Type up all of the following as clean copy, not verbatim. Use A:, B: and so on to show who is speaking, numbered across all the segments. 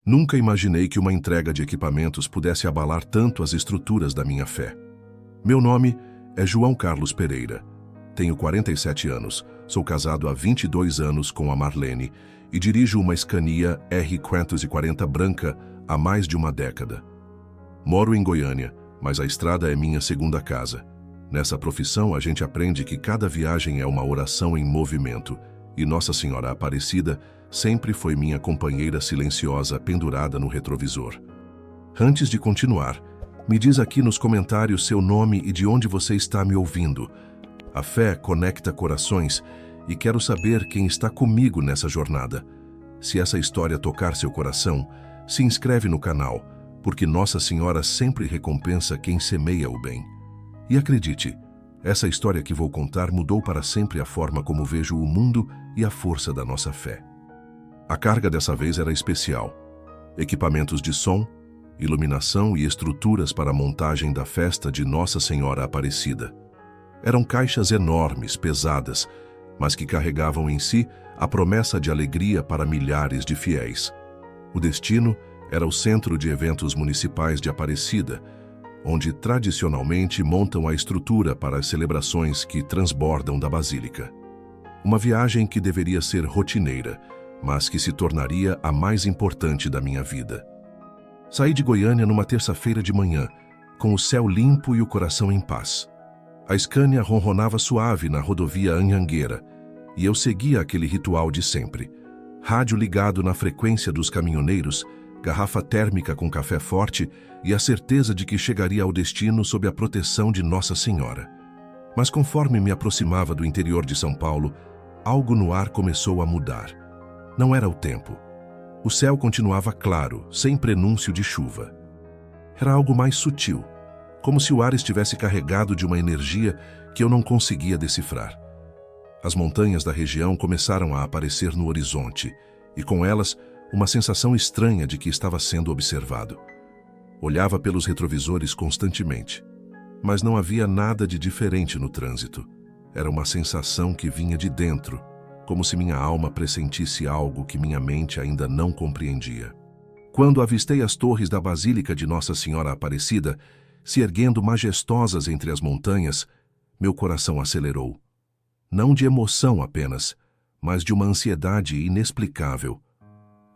A: Nunca imaginei que uma entrega de equipamentos pudesse abalar tanto as estruturas da minha fé. Meu nome é João Carlos Pereira. Tenho 47 anos, sou casado há 22 anos com a Marlene e dirijo uma Scania R540 branca há mais de uma década. Moro em Goiânia, mas a estrada é minha segunda casa. Nessa profissão, a gente aprende que cada viagem é uma oração em movimento, e Nossa Senhora Aparecida sempre foi minha companheira silenciosa pendurada no retrovisor. Antes de continuar, me diz aqui nos comentários seu nome e de onde você está me ouvindo. A fé conecta corações e quero saber quem está comigo nessa jornada. Se essa história tocar seu coração, se inscreve no canal, porque Nossa Senhora sempre recompensa quem semeia o bem. E acredite, essa história que vou contar mudou para sempre a forma como vejo o mundo e a força da nossa fé. A carga dessa vez era especial. Equipamentos de som, iluminação e estruturas para a montagem da festa de Nossa Senhora Aparecida. Eram caixas enormes, pesadas, mas que carregavam em si a promessa de alegria para milhares de fiéis. O destino era o Centro de Eventos Municipais de Aparecida, onde tradicionalmente montam a estrutura para as celebrações que transbordam da Basílica. Uma viagem que deveria ser rotineira, mas que se tornaria a mais importante da minha vida. Saí de Goiânia numa terça-feira de manhã, com o céu limpo e o coração em paz. A Scania ronronava suave na rodovia Anhanguera, e eu seguia aquele ritual de sempre. Rádio ligado na frequência dos caminhoneiros, garrafa térmica com café forte e a certeza de que chegaria ao destino sob a proteção de Nossa Senhora. Mas conforme me aproximava do interior de São Paulo, algo no ar começou a mudar. Não era o tempo. O céu continuava claro, sem prenúncio de chuva. Era algo mais sutil, como se o ar estivesse carregado de uma energia que eu não conseguia decifrar. As montanhas da região começaram a aparecer no horizonte, e com elas, uma sensação estranha de que estava sendo observado. Olhava pelos retrovisores constantemente, mas não havia nada de diferente no trânsito. Era uma sensação que vinha de dentro, como se minha alma pressentisse algo que minha mente ainda não compreendia. Quando avistei as torres da Basílica de Nossa Senhora Aparecida, se erguendo majestosas entre as montanhas, meu coração acelerou. Não de emoção apenas, mas de uma ansiedade inexplicável.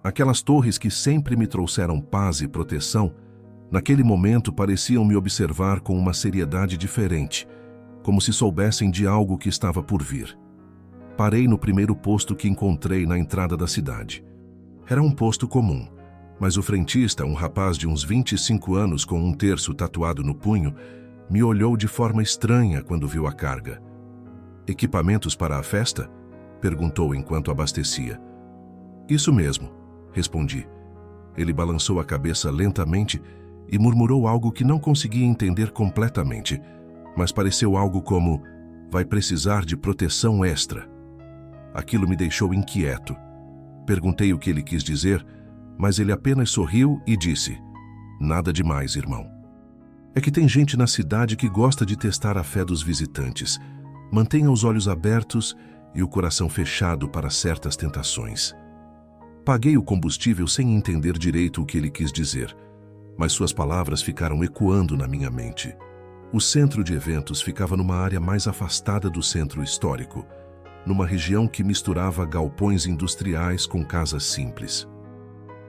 A: Aquelas torres que sempre me trouxeram paz e proteção, naquele momento pareciam me observar com uma seriedade diferente, como se soubessem de algo que estava por vir. Parei no primeiro posto que encontrei na entrada da cidade. Era um posto comum, mas o frentista, um rapaz de uns 25 anos com um terço tatuado no punho, me olhou de forma estranha quando viu a carga. "Equipamentos para a festa?" perguntou enquanto abastecia. "Isso mesmo", respondi. Ele balançou a cabeça lentamente e murmurou algo que não conseguia entender completamente, mas pareceu algo como: "Vai precisar de proteção extra." Aquilo me deixou inquieto. Perguntei o que ele quis dizer, mas ele apenas sorriu e disse: "Nada demais, irmão. É que tem gente na cidade que gosta de testar a fé dos visitantes. Mantenha os olhos abertos e o coração fechado para certas tentações." Paguei o combustível sem entender direito o que ele quis dizer, mas suas palavras ficaram ecoando na minha mente. O centro de eventos ficava numa área mais afastada do centro histórico, numa região que misturava galpões industriais com casas simples.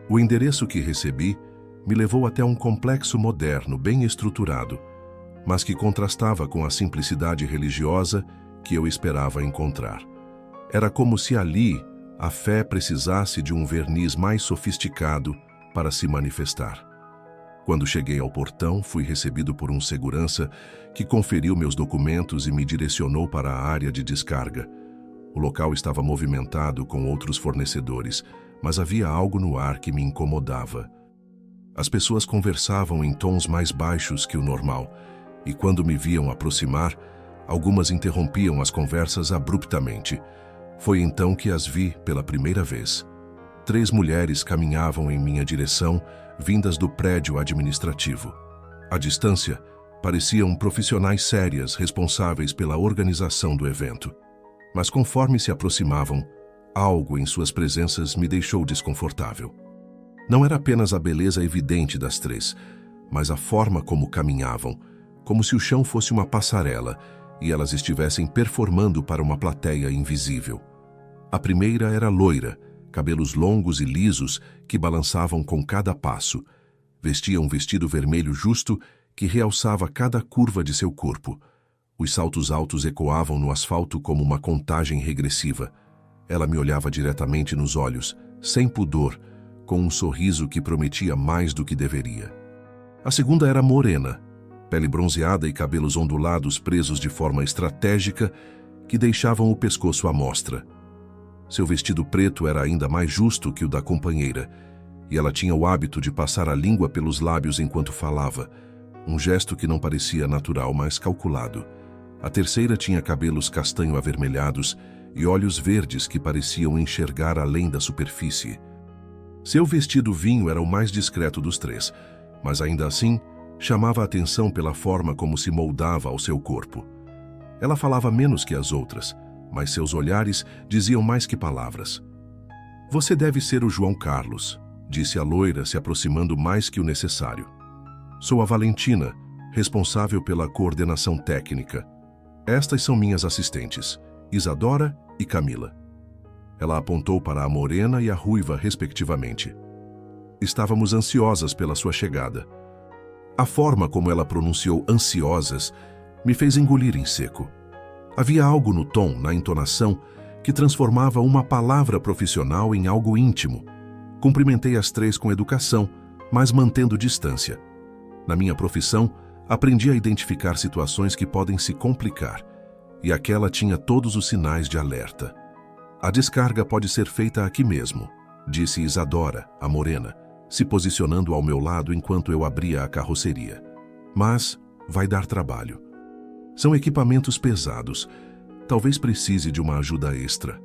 A: O endereço que recebi me levou até um complexo moderno, bem estruturado, mas que contrastava com a simplicidade religiosa que eu esperava encontrar. Era como se ali a fé precisasse de um verniz mais sofisticado para se manifestar. Quando cheguei ao portão, fui recebido por um segurança que conferiu meus documentos e me direcionou para a área de descarga. O local estava movimentado com outros fornecedores, mas havia algo no ar que me incomodava. As pessoas conversavam em tons mais baixos que o normal, e quando me viam aproximar, algumas interrompiam as conversas abruptamente. Foi então que as vi pela primeira vez. 3 mulheres caminhavam em minha direção, vindas do prédio administrativo. À distância, pareciam profissionais sérias responsáveis pela organização do evento. Mas conforme se aproximavam, algo em suas presenças me deixou desconfortável. Não era apenas a beleza evidente das três, mas a forma como caminhavam, como se o chão fosse uma passarela e elas estivessem performando para uma plateia invisível. A primeira era loira, cabelos longos e lisos que balançavam com cada passo. Vestia um vestido vermelho justo que realçava cada curva de seu corpo. Os saltos altos ecoavam no asfalto como uma contagem regressiva. Ela me olhava diretamente nos olhos, sem pudor, com um sorriso que prometia mais do que deveria. A segunda era morena, pele bronzeada e cabelos ondulados presos de forma estratégica que deixavam o pescoço à mostra. Seu vestido preto era ainda mais justo que o da companheira, e ela tinha o hábito de passar a língua pelos lábios enquanto falava, um gesto que não parecia natural, mas calculado. A terceira tinha cabelos castanho-avermelhados e olhos verdes que pareciam enxergar além da superfície. Seu vestido vinho era o mais discreto dos três, mas ainda assim chamava a atenção pela forma como se moldava ao seu corpo. Ela falava menos que as outras, mas seus olhares diziam mais que palavras. "Você deve ser o João Carlos", disse a loira, se aproximando mais que o necessário. "Sou a Valentina, responsável pela coordenação técnica. Estas são minhas assistentes, Isadora e Camila." Ela apontou para a morena e a ruiva, respectivamente. Estávamos ansiosas pela sua chegada. A forma como ela pronunciou ansiosas me fez engolir em seco. Havia algo no tom, na entonação, que transformava uma palavra profissional em algo íntimo. Cumprimentei as três com educação, mas mantendo distância. Na minha profissão, aprendi a identificar situações que podem se complicar, e aquela tinha todos os sinais de alerta. "A descarga pode ser feita aqui mesmo", disse Isadora, a morena, se posicionando ao meu lado enquanto eu abria a carroceria. "Mas vai dar trabalho. São equipamentos pesados. Talvez precise de uma ajuda extra."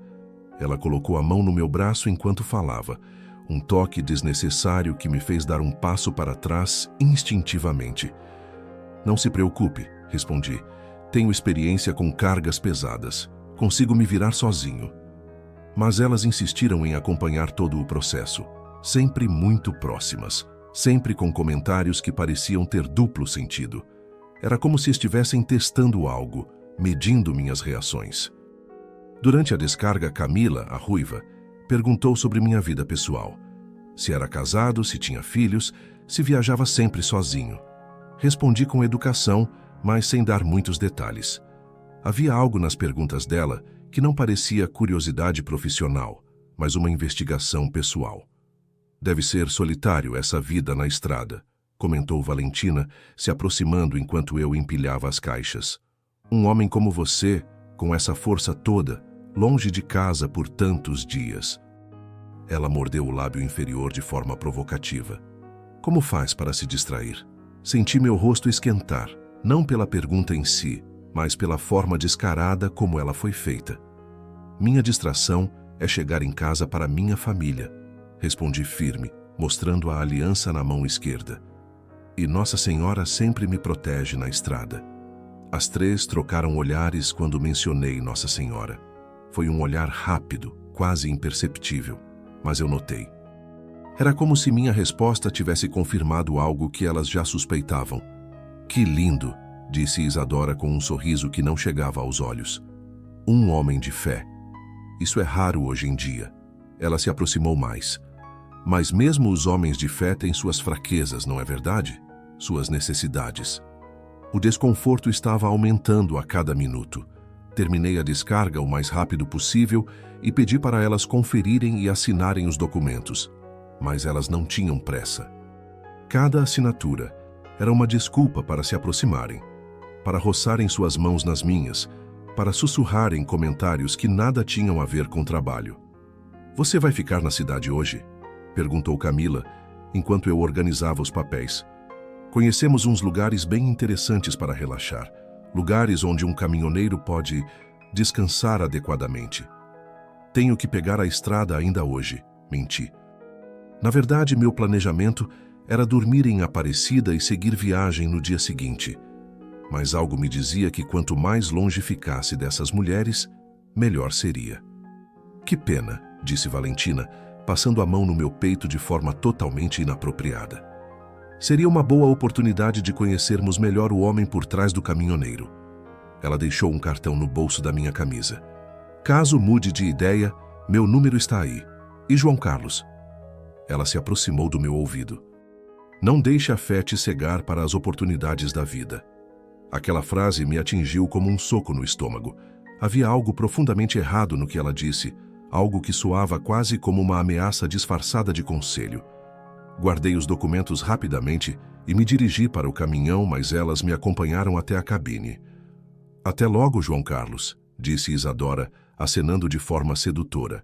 A: Ela colocou a mão no meu braço enquanto falava, um toque desnecessário que me fez dar um passo para trás instintivamente. "Não se preocupe", respondi. "Tenho experiência com cargas pesadas. Consigo me virar sozinho." Mas elas insistiram em acompanhar todo o processo, sempre muito próximas, sempre com comentários que pareciam ter duplo sentido. Era como se estivessem testando algo, medindo minhas reações. Durante a descarga, Camila, a ruiva, perguntou sobre minha vida pessoal. Se era casado, se tinha filhos, se viajava sempre sozinho. Respondi com educação, mas sem dar muitos detalhes. Havia algo nas perguntas dela que não parecia curiosidade profissional, mas uma investigação pessoal. "Deve ser solitário essa vida na estrada", comentou Valentina, se aproximando enquanto eu empilhava as caixas. "Um homem como você, com essa força toda, longe de casa por tantos dias." Ela mordeu o lábio inferior de forma provocativa. "Como faz para se distrair?" Senti meu rosto esquentar, não pela pergunta em si, mas pela forma descarada como ela foi feita. "Minha distração é chegar em casa para minha família", respondi firme, mostrando a aliança na mão esquerda. "E Nossa Senhora sempre me protege na estrada." As três trocaram olhares quando mencionei Nossa Senhora. Foi um olhar rápido, quase imperceptível, mas eu notei. Era como se minha resposta tivesse confirmado algo que elas já suspeitavam. "Que lindo", disse Isadora com um sorriso que não chegava aos olhos. "Um homem de fé. Isso é raro hoje em dia." Ela se aproximou mais. "Mas mesmo os homens de fé têm suas fraquezas, não é verdade? Suas necessidades." O desconforto estava aumentando a cada minuto. Terminei a descarga o mais rápido possível e pedi para elas conferirem e assinarem os documentos. Mas elas não tinham pressa. Cada assinatura era uma desculpa para se aproximarem, para roçarem suas mãos nas minhas, para sussurrarem comentários que nada tinham a ver com o trabalho. "Você vai ficar na cidade hoje?" perguntou Camila, enquanto eu organizava os papéis. "Conhecemos uns lugares bem interessantes para relaxar, lugares onde um caminhoneiro pode descansar adequadamente." "Tenho que pegar a estrada ainda hoje", menti. Na verdade, meu planejamento era dormir em Aparecida e seguir viagem no dia seguinte. Mas algo me dizia que quanto mais longe ficasse dessas mulheres, melhor seria. "Que pena", disse Valentina, passando a mão no meu peito de forma totalmente inapropriada. Seria uma boa oportunidade de conhecermos melhor o homem por trás do caminhoneiro. Ela deixou um cartão no bolso da minha camisa. Caso mude de ideia, meu número está aí. E João Carlos? Ela se aproximou do meu ouvido. Não deixe a fé te cegar para as oportunidades da vida. Aquela frase me atingiu como um soco no estômago. Havia algo profundamente errado no que ela disse, algo que soava quase como uma ameaça disfarçada de conselho. Guardei os documentos rapidamente e me dirigi para o caminhão, mas elas me acompanharam até a cabine. Até logo, João Carlos, disse Isadora, acenando de forma sedutora.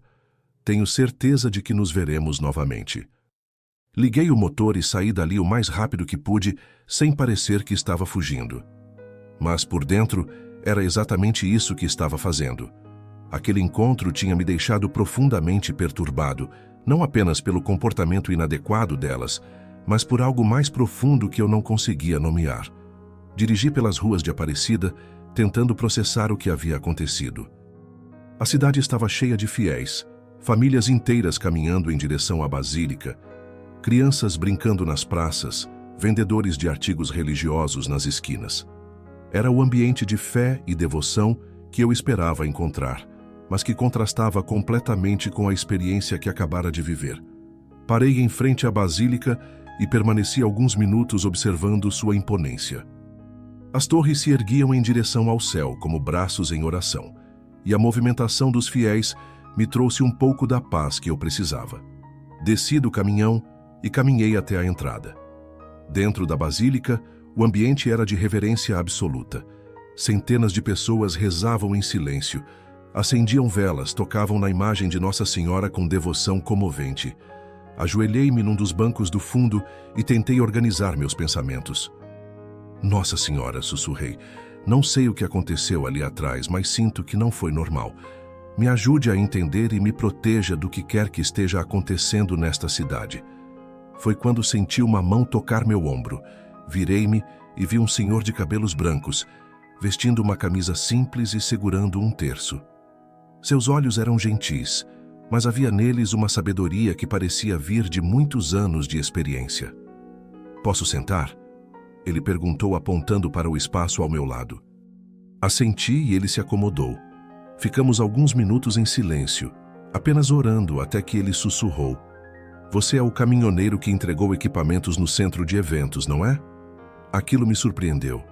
A: Tenho certeza de que nos veremos novamente. Liguei o motor e saí dali o mais rápido que pude, sem parecer que estava fugindo. Mas por dentro, era exatamente isso que estava fazendo. Aquele encontro tinha me deixado profundamente perturbado, não apenas pelo comportamento inadequado delas, mas por algo mais profundo que eu não conseguia nomear. Dirigi pelas ruas de Aparecida, tentando processar o que havia acontecido. A cidade estava cheia de fiéis, famílias inteiras caminhando em direção à Basílica, crianças brincando nas praças, vendedores de artigos religiosos nas esquinas. Era o ambiente de fé e devoção que eu esperava encontrar, mas que contrastava completamente com a experiência que acabara de viver. Parei em frente à Basílica e permaneci alguns minutos observando sua imponência. As torres se erguiam em direção ao céu como braços em oração, e a movimentação dos fiéis me trouxe um pouco da paz que eu precisava. Desci do caminhão e caminhei até a entrada. Dentro da Basílica, o ambiente era de reverência absoluta. Centenas de pessoas rezavam em silêncio, acendiam velas, tocavam na imagem de Nossa Senhora com devoção comovente. Ajoelhei-me num dos bancos do fundo e tentei organizar meus pensamentos. Nossa Senhora, sussurrei. Não sei o que aconteceu ali atrás, mas sinto que não foi normal. Me ajude a entender e me proteja do que quer que esteja acontecendo nesta cidade. Foi quando senti uma mão tocar meu ombro. Virei-me e vi um senhor de cabelos brancos, vestindo uma camisa simples e segurando um terço. Seus olhos eram gentis, mas havia neles uma sabedoria que parecia vir de muitos anos de experiência. Posso sentar? Ele perguntou apontando para o espaço ao meu lado. Assenti e ele se acomodou. Ficamos alguns minutos em silêncio, apenas orando até que ele sussurrou. Você é o caminhoneiro que entregou equipamentos no centro de eventos, não é? Aquilo me surpreendeu.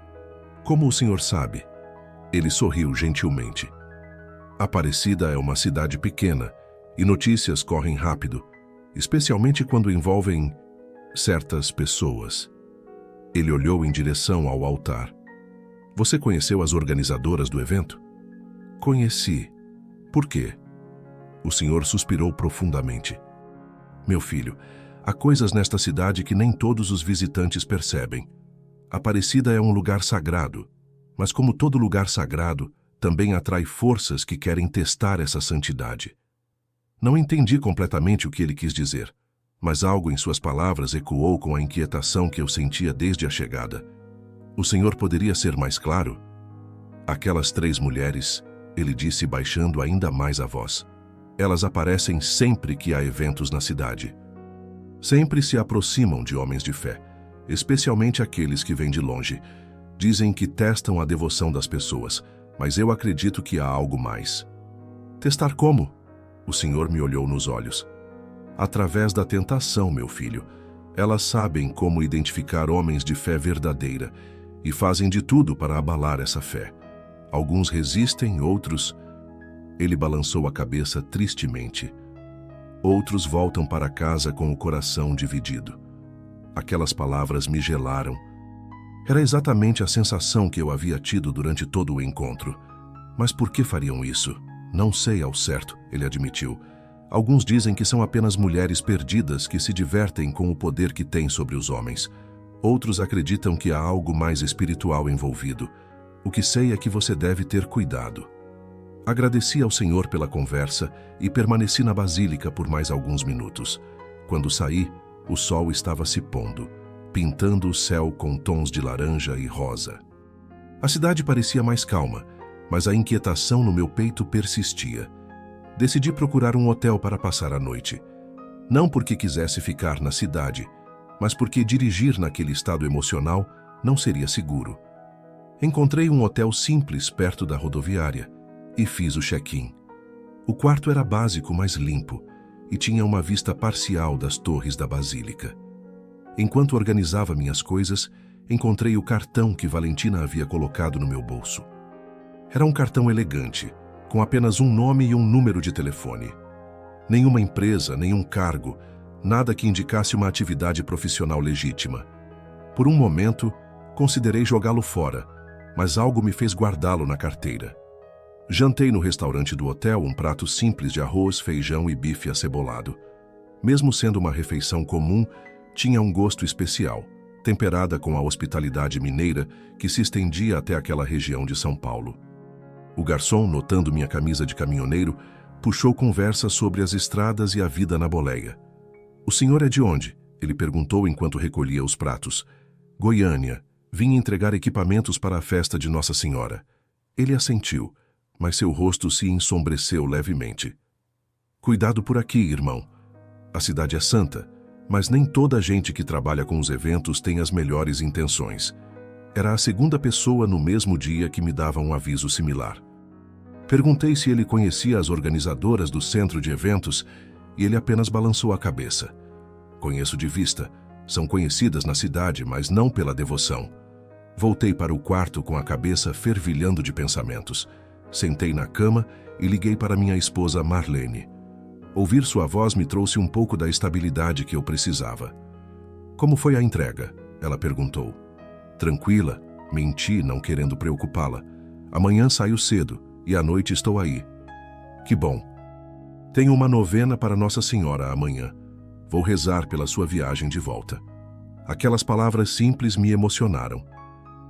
A: Como o senhor sabe? Ele sorriu gentilmente. Aparecida é uma cidade pequena e notícias correm rápido, especialmente quando envolvem certas pessoas. Ele olhou em direção ao altar. Você conheceu as organizadoras do evento? Conheci. Por quê? O senhor suspirou profundamente. Meu filho, há coisas nesta cidade que nem todos os visitantes percebem. Aparecida é um lugar sagrado, mas como todo lugar sagrado, também atrai forças que querem testar essa santidade. Não entendi completamente o que ele quis dizer, mas algo em suas palavras ecoou com a inquietação que eu sentia desde a chegada. O senhor poderia ser mais claro? Aquelas 3 mulheres, ele disse baixando ainda mais a voz. Elas aparecem sempre que há eventos na cidade. Sempre se aproximam de homens de fé, especialmente aqueles que vêm de longe. Dizem que testam a devoção das pessoas, mas eu acredito que há algo mais. Testar como? O senhor me olhou nos olhos. Através da tentação, meu filho. Elas sabem como identificar homens de fé verdadeira e fazem de tudo para abalar essa fé. Alguns resistem, outros... Ele balançou a cabeça tristemente. Outros voltam para casa com o coração dividido. Aquelas palavras me gelaram. Era exatamente a sensação que eu havia tido durante todo o encontro. Mas por que fariam isso? Não sei ao certo, ele admitiu. Alguns dizem que são apenas mulheres perdidas que se divertem com o poder que têm sobre os homens. Outros acreditam que há algo mais espiritual envolvido. O que sei é que você deve ter cuidado. Agradeci ao Senhor pela conversa e permaneci na Basílica por mais alguns minutos. Quando saí, o sol estava se pondo, pintando o céu com tons de laranja e rosa. A cidade parecia mais calma, mas a inquietação no meu peito persistia. Decidi procurar um hotel para passar a noite. Não porque quisesse ficar na cidade, mas porque dirigir naquele estado emocional não seria seguro. Encontrei um hotel simples perto da rodoviária e fiz o check-in. O quarto era básico, mas limpo, e tinha uma vista parcial das torres da Basílica. Enquanto organizava minhas coisas, encontrei o cartão que Valentina havia colocado no meu bolso. Era um cartão elegante, com apenas um nome e um número de telefone. Nenhuma empresa, nenhum cargo, nada que indicasse uma atividade profissional legítima. Por um momento, considerei jogá-lo fora, mas algo me fez guardá-lo na carteira. Jantei no restaurante do hotel um prato simples de arroz, feijão e bife acebolado. Mesmo sendo uma refeição comum, tinha um gosto especial, temperada com a hospitalidade mineira que se estendia até aquela região de São Paulo. O garçom, notando minha camisa de caminhoneiro, puxou conversa sobre as estradas e a vida na boleia. "O senhor é de onde?" ele perguntou enquanto recolhia os pratos. "Goiânia. Vim entregar equipamentos para a festa de Nossa Senhora." Ele assentiu, mas seu rosto se ensombreceu levemente. "Cuidado por aqui, irmão. A cidade é santa, mas nem toda a gente que trabalha com os eventos tem as melhores intenções." Era a segunda pessoa no mesmo dia que me dava um aviso similar. Perguntei se ele conhecia as organizadoras do centro de eventos e ele apenas balançou a cabeça. "Conheço de vista. São conhecidas na cidade, mas não pela devoção." Voltei para o quarto com a cabeça fervilhando de pensamentos. Sentei na cama e liguei para minha esposa Marlene. Ouvir sua voz me trouxe um pouco da estabilidade que eu precisava. "Como foi a entrega?" ela perguntou. "Tranquila", menti, não querendo preocupá-la. "Amanhã saio cedo e à noite estou aí." "Que bom. Tenho uma novena para Nossa Senhora amanhã. Vou rezar pela sua viagem de volta." Aquelas palavras simples me emocionaram.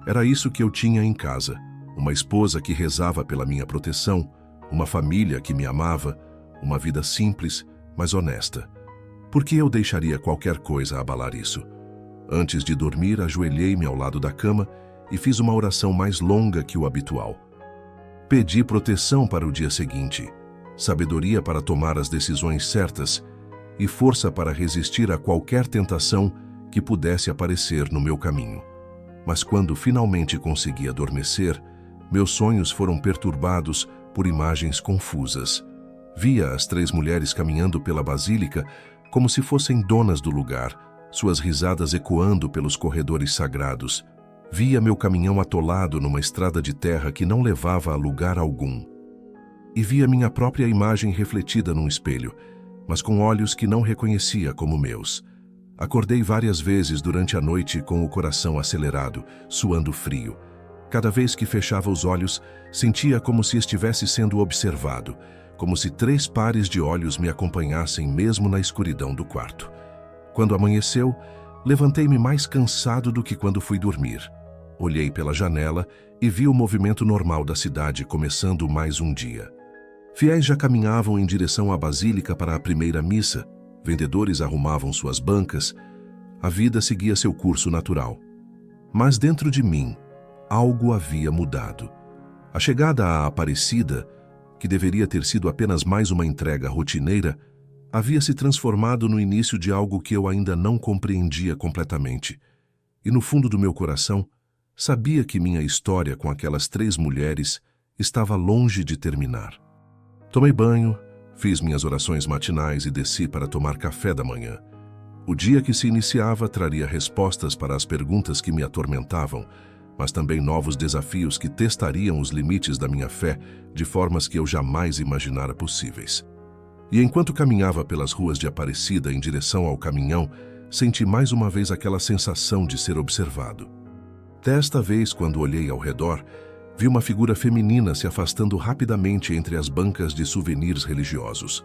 A: Era isso que eu tinha em casa. Uma esposa que rezava pela minha proteção, uma família que me amava, uma vida simples, mas honesta. Por que eu deixaria qualquer coisa abalar isso? Antes de dormir, ajoelhei-me ao lado da cama e fiz uma oração mais longa que o habitual. Pedi proteção para o dia seguinte, sabedoria para tomar as decisões certas e força para resistir a qualquer tentação que pudesse aparecer no meu caminho. Mas quando finalmente consegui adormecer, meus sonhos foram perturbados por imagens confusas. Via as 3 mulheres caminhando pela basílica como se fossem donas do lugar, suas risadas ecoando pelos corredores sagrados. Via meu caminhão atolado numa estrada de terra que não levava a lugar algum. E via minha própria imagem refletida num espelho, mas com olhos que não reconhecia como meus. Acordei várias vezes durante a noite com o coração acelerado, suando frio. Cada vez que fechava os olhos, sentia como se estivesse sendo observado, como se 3 pares de olhos me acompanhassem mesmo na escuridão do quarto. Quando amanheceu, levantei-me mais cansado do que quando fui dormir. Olhei pela janela e vi o movimento normal da cidade começando mais um dia. Fiéis já caminhavam em direção à basílica para a primeira missa, vendedores arrumavam suas bancas, a vida seguia seu curso natural. Mas dentro de mim, algo havia mudado. A chegada à Aparecida, que deveria ter sido apenas mais uma entrega rotineira, havia se transformado no início de algo que eu ainda não compreendia completamente. E no fundo do meu coração, sabia que minha história com aquelas 3 mulheres estava longe de terminar. Tomei banho, fiz minhas orações matinais e desci para tomar café da manhã. O dia que se iniciava traria respostas para as perguntas que me atormentavam, mas também novos desafios que testariam os limites da minha fé de formas que eu jamais imaginara possíveis. E enquanto caminhava pelas ruas de Aparecida em direção ao caminhão, senti mais uma vez aquela sensação de ser observado. Desta vez, quando olhei ao redor, vi uma figura feminina se afastando rapidamente entre as bancas de souvenirs religiosos.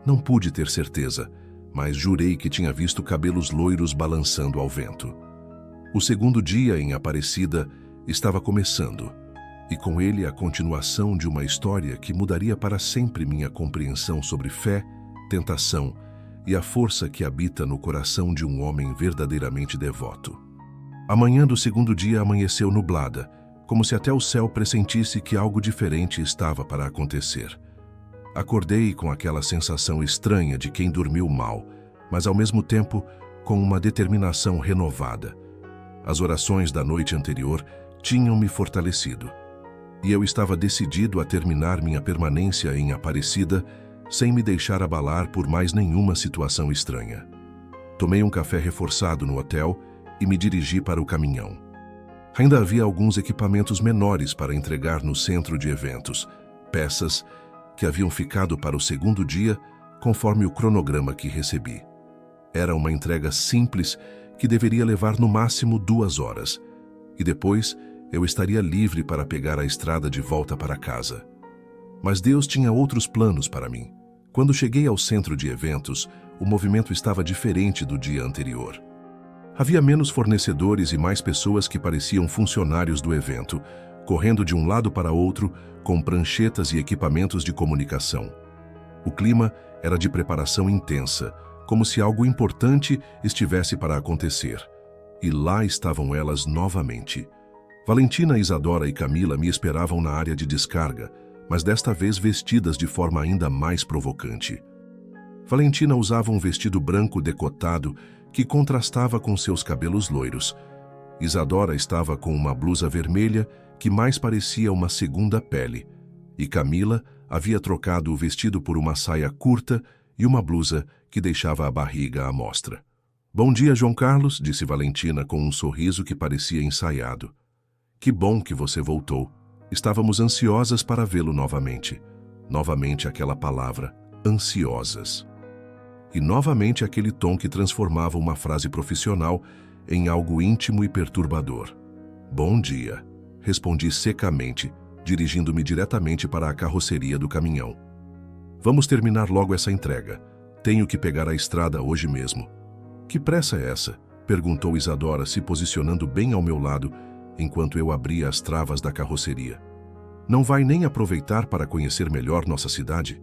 A: Não pude ter certeza, mas jurei que tinha visto cabelos loiros balançando ao vento. O segundo dia em Aparecida estava começando, e com ele a continuação de uma história que mudaria para sempre minha compreensão sobre fé, tentação e a força que habita no coração de um homem verdadeiramente devoto. A manhã do segundo dia amanheceu nublada, como se até o céu pressentisse que algo diferente estava para acontecer. Acordei com aquela sensação estranha de quem dormiu mal, mas ao mesmo tempo com uma determinação renovada. As orações da noite anterior tinham me fortalecido, e eu estava decidido a terminar minha permanência em Aparecida sem me deixar abalar por mais nenhuma situação estranha. Tomei um café reforçado no hotel e me dirigi para o caminhão. Ainda havia alguns equipamentos menores para entregar no centro de eventos, peças que haviam ficado para o segundo dia, conforme o cronograma que recebi. Era uma entrega simples que deveria levar no máximo 2 horas, e depois eu estaria livre para pegar a estrada de volta para casa. Mas Deus tinha outros planos para mim. Quando cheguei ao centro de eventos, o movimento estava diferente do dia anterior. Havia menos fornecedores e mais pessoas que pareciam funcionários do evento, correndo de um lado para outro com pranchetas e equipamentos de comunicação. O clima era de preparação intensa, como se algo importante estivesse para acontecer. E lá estavam elas novamente. Valentina, Isadora e Camila me esperavam na área de descarga, mas desta vez vestidas de forma ainda mais provocante. Valentina usava um vestido branco decotado que contrastava com seus cabelos loiros. Isadora estava com uma blusa vermelha que mais parecia uma segunda pele, e Camila havia trocado o vestido por uma saia curta e uma blusa que deixava a barriga à mostra. "Bom dia, João Carlos", disse Valentina com um sorriso que parecia ensaiado. "Que bom que você voltou. Estávamos ansiosas para vê-lo novamente." Novamente aquela palavra, ansiosas. E novamente aquele tom que transformava uma frase profissional em algo íntimo e perturbador. "Bom dia", respondi secamente, dirigindo-me diretamente para a carroceria do caminhão. "Vamos terminar logo essa entrega. Tenho que pegar a estrada hoje mesmo." "Que pressa é essa?", perguntou Isadora, se posicionando bem ao meu lado, enquanto eu abria as travas da carroceria. "Não vai nem aproveitar para conhecer melhor nossa cidade?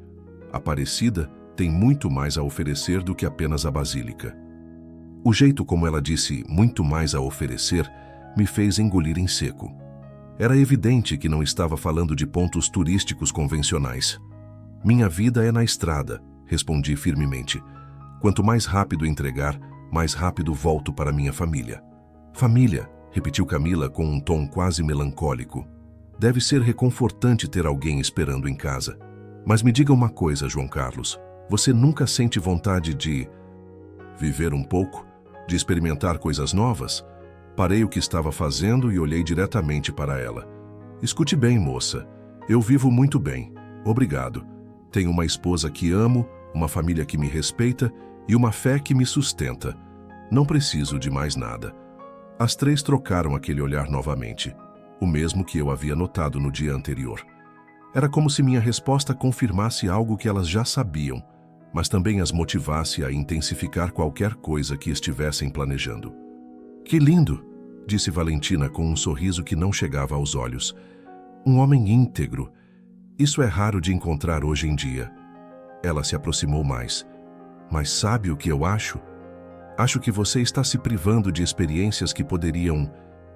A: Aparecida tem muito mais a oferecer do que apenas a Basílica." O jeito como ela disse "muito mais a oferecer" me fez engolir em seco. Era evidente que não estava falando de pontos turísticos convencionais. "Minha vida é na estrada", respondi firmemente. "Quanto mais rápido entregar, mais rápido volto para minha família." "Família", repetiu Camila com um tom quase melancólico. "Deve ser reconfortante ter alguém esperando em casa. Mas me diga uma coisa, João Carlos. Você nunca sente vontade de viver um pouco? De experimentar coisas novas?" Parei o que estava fazendo e olhei diretamente para ela. "Escute bem, moça. Eu vivo muito bem. Obrigado. Tenho uma esposa que amo, uma família que me respeita e uma fé que me sustenta. Não preciso de mais nada." As três trocaram aquele olhar novamente, o mesmo que eu havia notado no dia anterior. Era como se minha resposta confirmasse algo que elas já sabiam, mas também as motivasse a intensificar qualquer coisa que estivessem planejando. "Que lindo", disse Valentina com um sorriso que não chegava aos olhos. "Um homem íntegro. Isso é raro de encontrar hoje em dia." Ela se aproximou mais. "Mas sabe o que eu acho? Acho que você está se privando de experiências que poderiam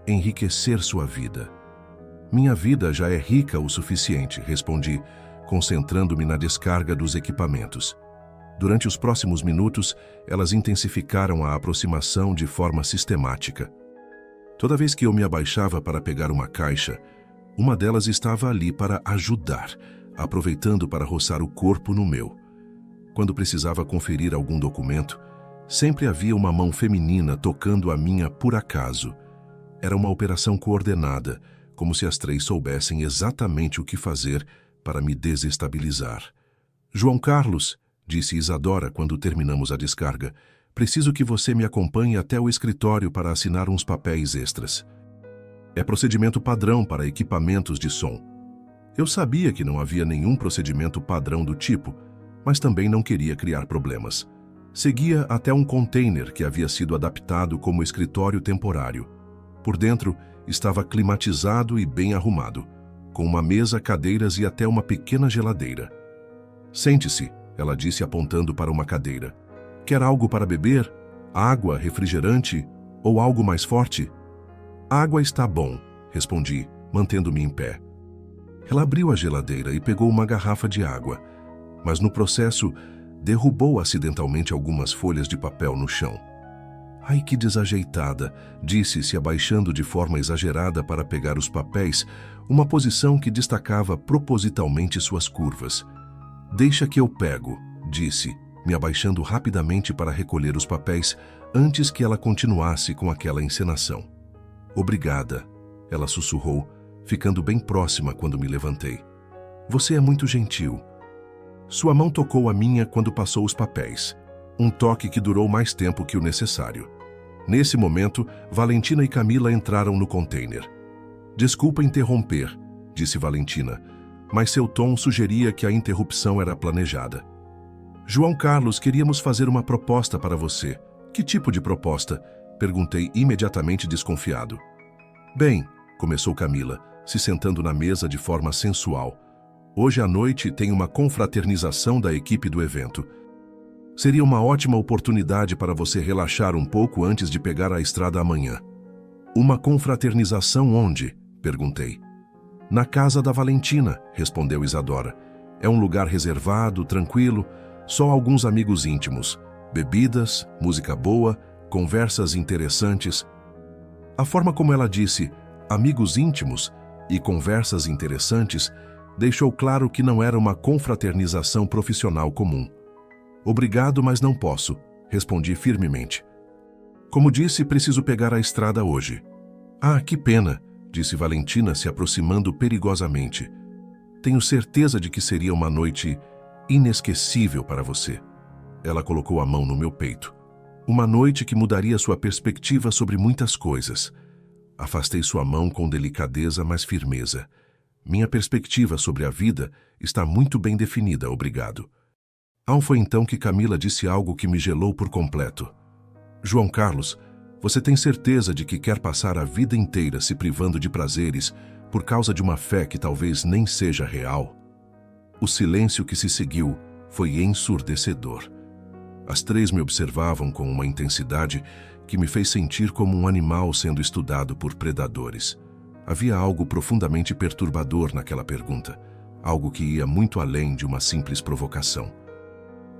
A: enriquecer sua vida." "Minha vida já é rica o suficiente", respondi, concentrando-me na descarga dos equipamentos. Durante os próximos minutos, elas intensificaram a aproximação de forma sistemática. Toda vez que eu me abaixava para pegar uma caixa, uma delas estava ali para ajudar, aproveitando para roçar o corpo no meu. Quando precisava conferir algum documento, sempre havia uma mão feminina tocando a minha por acaso. Era uma operação coordenada, como se as três soubessem exatamente o que fazer para me desestabilizar. "João Carlos", disse Isadora quando terminamos a descarga, "preciso que você me acompanhe até o escritório para assinar uns papéis extras. É procedimento padrão para equipamentos de som." Eu sabia que não havia nenhum procedimento padrão do tipo, mas também não queria criar problemas. Seguia até um container que havia sido adaptado como escritório temporário. Por dentro, estava climatizado e bem arrumado, com uma mesa, cadeiras e até uma pequena geladeira. "Sente-se", ela disse apontando para uma cadeira. "Quer algo para beber? Água, refrigerante ou algo mais forte?" "Água está bom", respondi, mantendo-me em pé. Ela abriu a geladeira e pegou uma garrafa de água, mas no processo derrubou acidentalmente algumas folhas de papel no chão. Ai, que desajeitada, disse, se abaixando de forma exagerada para pegar os papéis, uma posição que destacava propositalmente suas curvas. Deixa que eu pego, disse, me abaixando rapidamente para recolher os papéis antes que ela continuasse com aquela encenação. Obrigada, ela sussurrou, ficando bem próxima quando me levantei. Você é muito gentil. Sua mão tocou a minha quando passou os papéis. Um toque que durou mais tempo que o necessário. Nesse momento, Valentina e Camila entraram no container. Desculpa interromper, disse Valentina, mas seu tom sugeria que a interrupção era planejada. João Carlos, queríamos fazer uma proposta para você. Que tipo de proposta? Perguntei imediatamente desconfiado. Bem, começou Camila, se sentando na mesa de forma sensual. Hoje à noite tem uma confraternização da equipe do evento. Seria uma ótima oportunidade para você relaxar um pouco antes de pegar a estrada amanhã. Uma confraternização onde? Perguntei. Na casa da Valentina, respondeu Isadora. É um lugar reservado, tranquilo, só alguns amigos íntimos. Bebidas, música boa, conversas interessantes. A forma como ela disse amigos íntimos e conversas interessantes deixou claro que não era uma confraternização profissional comum. Obrigado, mas não posso, respondi firmemente. Como disse, preciso pegar a estrada hoje. Ah, que pena, disse Valentina, se aproximando perigosamente. Tenho certeza de que seria uma noite inesquecível para você. Ela colocou a mão no meu peito. Uma noite que mudaria sua perspectiva sobre muitas coisas. Afastei sua mão com delicadeza, mas firmeza. Minha perspectiva sobre a vida está muito bem definida, obrigado. Foi então que Camila disse algo que me gelou por completo. João Carlos, você tem certeza de que quer passar a vida inteira se privando de prazeres por causa de uma fé que talvez nem seja real? O silêncio que se seguiu foi ensurdecedor. As três me observavam com uma intensidade que me fez sentir como um animal sendo estudado por predadores. Havia algo profundamente perturbador naquela pergunta, algo que ia muito além de uma simples provocação.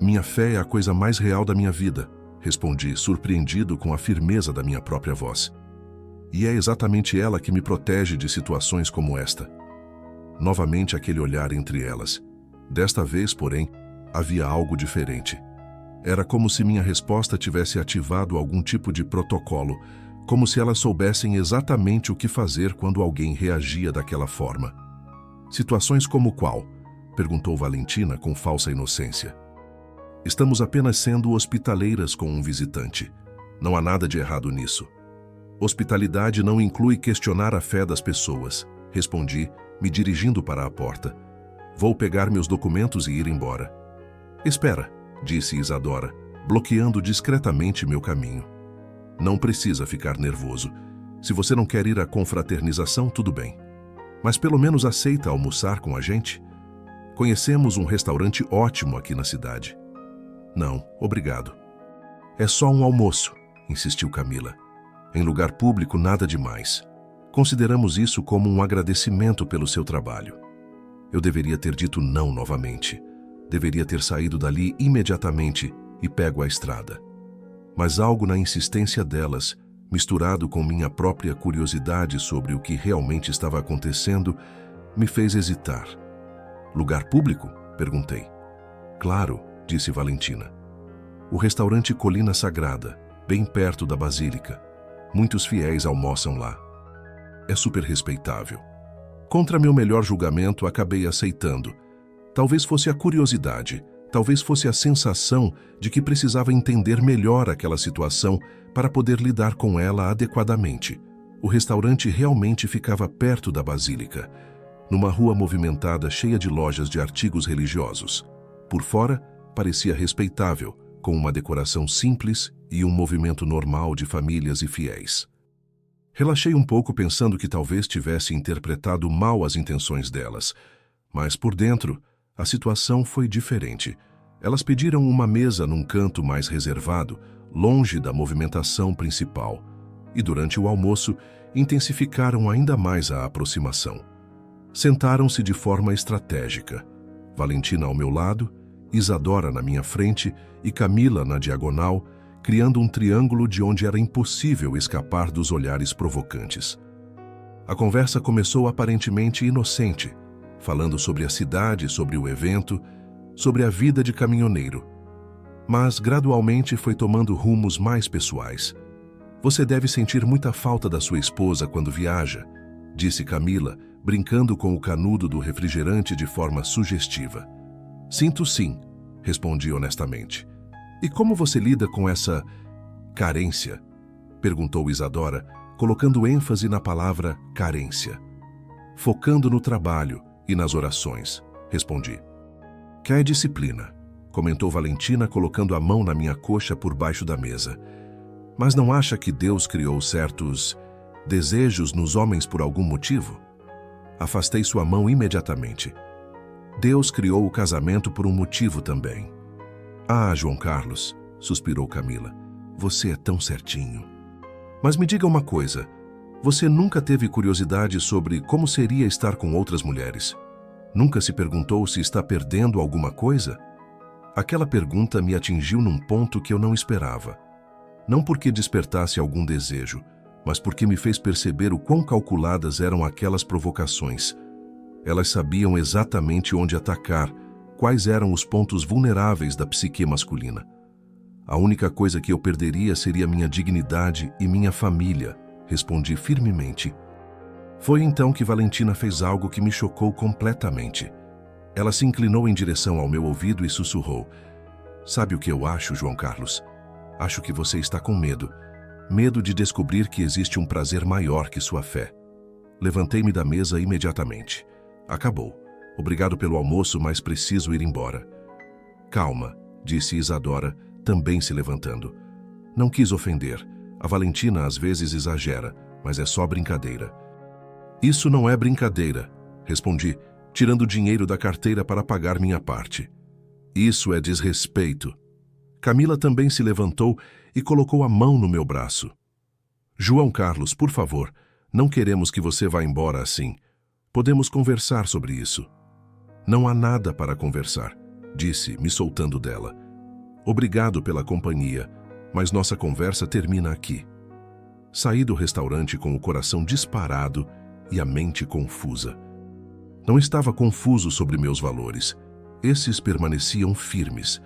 A: Minha fé é a coisa mais real da minha vida, respondi, surpreendido com a firmeza da minha própria voz. E é exatamente ela que me protege de situações como esta. Novamente aquele olhar entre elas. Desta vez, porém, havia algo diferente. Era como se minha resposta tivesse ativado algum tipo de protocolo, como se elas soubessem exatamente o que fazer quando alguém reagia daquela forma. Situações como qual? Perguntou Valentina com falsa inocência. Estamos apenas sendo hospitaleiras com um visitante. Não há nada de errado nisso. Hospitalidade não inclui questionar a fé das pessoas, respondi, me dirigindo para a porta. Vou pegar meus documentos e ir embora. Espera, disse Isadora, bloqueando discretamente meu caminho. Não precisa ficar nervoso. Se você não quer ir à confraternização, tudo bem. Mas pelo menos aceita almoçar com a gente? Conhecemos um restaurante ótimo aqui na cidade. Não, obrigado. É só um almoço, insistiu Camila. Em lugar público, nada demais. Consideramos isso como um agradecimento pelo seu trabalho. Eu deveria ter dito não novamente. Deveria ter saído dali imediatamente e pego a estrada. Mas algo na insistência delas, misturado com minha própria curiosidade sobre o que realmente estava acontecendo, me fez hesitar. Lugar público? Perguntei. Claro, disse Valentina. O restaurante Colina Sagrada, bem perto da Basílica. Muitos fiéis almoçam lá. É super respeitável. Contra meu melhor julgamento, acabei aceitando. Talvez fosse a curiosidade, talvez fosse a sensação de que precisava entender melhor aquela situação para poder lidar com ela adequadamente. O restaurante realmente ficava perto da Basílica, numa rua movimentada cheia de lojas de artigos religiosos. Por fora, parecia respeitável, com uma decoração simples e um movimento normal de famílias e fiéis. Relaxei um pouco pensando que talvez tivesse interpretado mal as intenções delas, mas por dentro, a situação foi diferente. Elas pediram uma mesa num canto mais reservado, longe da movimentação principal, e durante o almoço intensificaram ainda mais a aproximação. Sentaram-se de forma estratégica, Valentina ao meu lado Isadora na minha frente e Camila na diagonal, criando um triângulo de onde era impossível escapar dos olhares provocantes. A conversa começou aparentemente inocente, falando sobre a cidade, sobre o evento, sobre a vida de caminhoneiro. Mas gradualmente foi tomando rumos mais pessoais. Você deve sentir muita falta da sua esposa quando viaja, disse Camila, brincando com o canudo do refrigerante de forma sugestiva. Sinto sim, respondi honestamente. E como você lida com essa carência? Perguntou Isadora, colocando ênfase na palavra carência. Focando no trabalho e nas orações, respondi. Quer disciplina, comentou Valentina, colocando a mão na minha coxa por baixo da mesa. Mas não acha que Deus criou certos desejos nos homens por algum motivo? Afastei sua mão imediatamente. Deus criou o casamento por um motivo também. Ah, João Carlos, suspirou Camila, você é tão certinho. Mas me diga uma coisa, você nunca teve curiosidade sobre como seria estar com outras mulheres? Nunca se perguntou se está perdendo alguma coisa? Aquela pergunta me atingiu num ponto que eu não esperava. Não porque despertasse algum desejo, mas porque me fez perceber o quão calculadas eram aquelas provocações. Elas sabiam exatamente onde atacar, quais eram os pontos vulneráveis da psique masculina. A única coisa que eu perderia seria minha dignidade e minha família, respondi firmemente. Foi então que Valentina fez algo que me chocou completamente. Ela se inclinou em direção ao meu ouvido e sussurrou. Sabe o que eu acho, João Carlos? Acho que você está com medo. Medo de descobrir que existe um prazer maior que sua fé. Levantei-me da mesa imediatamente. Acabou. Obrigado pelo almoço, mas preciso ir embora. Calma, disse Isadora, também se levantando. Não quis ofender. A Valentina às vezes exagera, mas é só brincadeira. Isso não é brincadeira, respondi, tirando dinheiro da carteira para pagar minha parte. Isso é desrespeito. Camila também se levantou e colocou a mão no meu braço. João Carlos, por favor, não queremos que você vá embora assim. Podemos conversar sobre isso. Não há nada para conversar, disse, me soltando dela. Obrigado pela companhia, mas nossa conversa termina aqui. Saí do restaurante com o coração disparado e a mente confusa. Não estava confuso sobre meus valores. Esses permaneciam firmes.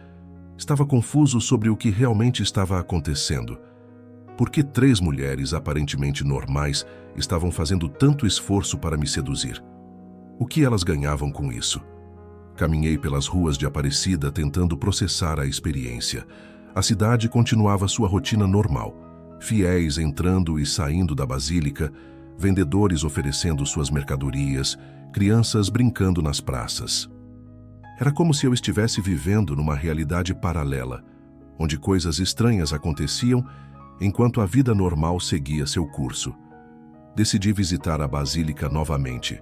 A: Estava confuso sobre o que realmente estava acontecendo. Por que 3 mulheres aparentemente normais estavam fazendo tanto esforço para me seduzir? O que elas ganhavam com isso? Caminhei pelas ruas de Aparecida tentando processar a experiência. A cidade continuava sua rotina normal. Fiéis entrando e saindo da basílica, vendedores oferecendo suas mercadorias, crianças brincando nas praças. Era como se eu estivesse vivendo numa realidade paralela, onde coisas estranhas aconteciam enquanto a vida normal seguia seu curso. Decidi visitar a basílica novamente.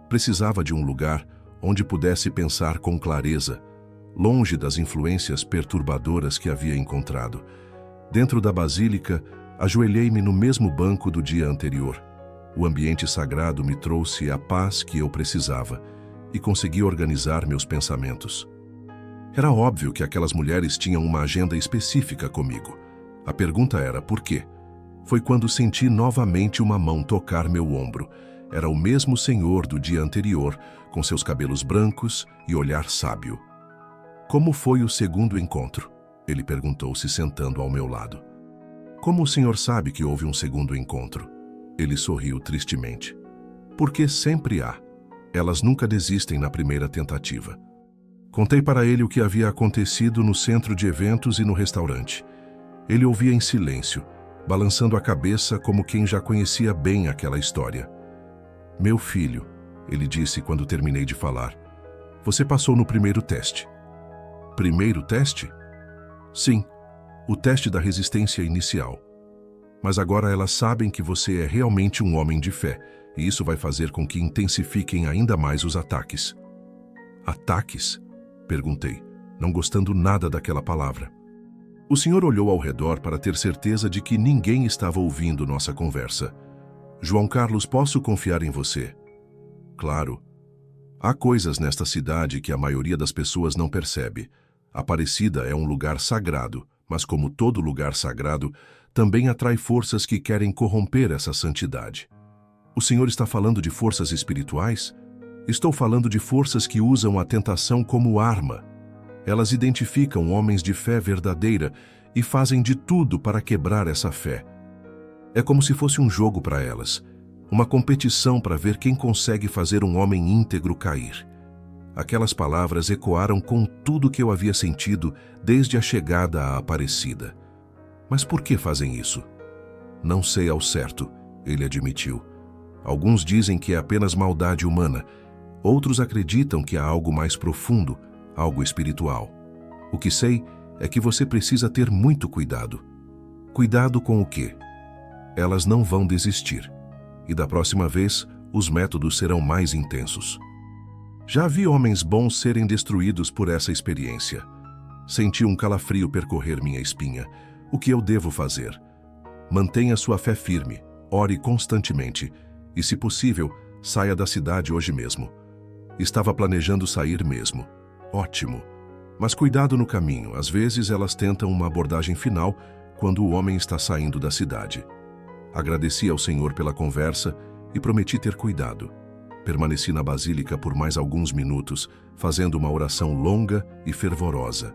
A: Precisava de um lugar onde pudesse pensar com clareza, longe das influências perturbadoras que havia encontrado. Dentro da basílica, ajoelhei-me no mesmo banco do dia anterior. O ambiente sagrado me trouxe a paz que eu precisava e consegui organizar meus pensamentos. Era óbvio que aquelas mulheres tinham uma agenda específica comigo. A pergunta era por quê? Foi quando senti novamente uma mão tocar meu ombro. Era o mesmo senhor do dia anterior, com seus cabelos brancos e olhar sábio. Como foi o segundo encontro? Ele perguntou, se sentando ao meu lado. Como o senhor sabe que houve um segundo encontro? Ele sorriu tristemente. Porque sempre há. Elas nunca desistem na primeira tentativa. Contei para ele o que havia acontecido no centro de eventos e no restaurante. Ele ouvia em silêncio, balançando a cabeça como quem já conhecia bem aquela história. Meu filho, ele disse quando terminei de falar, você passou no primeiro teste. Primeiro teste? Sim, o teste da resistência inicial. Mas agora elas sabem que você é realmente um homem de fé, e isso vai fazer com que intensifiquem ainda mais os ataques. Ataques? Perguntei, não gostando nada daquela palavra. O senhor olhou ao redor para ter certeza de que ninguém estava ouvindo nossa conversa. João Carlos, posso confiar em você? Claro. Há coisas nesta cidade que a maioria das pessoas não percebe. Aparecida é um lugar sagrado, mas como todo lugar sagrado, também atrai forças que querem corromper essa santidade. O Senhor está falando de forças espirituais? Estou falando de forças que usam a tentação como arma. Elas identificam homens de fé verdadeira e fazem de tudo para quebrar essa fé. É como se fosse um jogo para elas, uma competição para ver quem consegue fazer um homem íntegro cair. Aquelas palavras ecoaram com tudo que eu havia sentido desde a chegada à Aparecida. Mas por que fazem isso? Não sei ao certo, ele admitiu. Alguns dizem que é apenas maldade humana. Outros acreditam que há algo mais profundo, algo espiritual. O que sei é que você precisa ter muito cuidado. Cuidado com o quê? Elas não vão desistir. E da próxima vez, os métodos serão mais intensos. Já vi homens bons serem destruídos por essa experiência. Senti um calafrio percorrer minha espinha. O que eu devo fazer? Mantenha sua fé firme, ore constantemente e, se possível, saia da cidade hoje mesmo. Estava planejando sair mesmo. Ótimo. Mas cuidado no caminho, às vezes elas tentam uma abordagem final quando o homem está saindo da cidade. Agradeci ao Senhor pela conversa e prometi ter cuidado. Permaneci na basílica por mais alguns minutos, fazendo uma oração longa e fervorosa.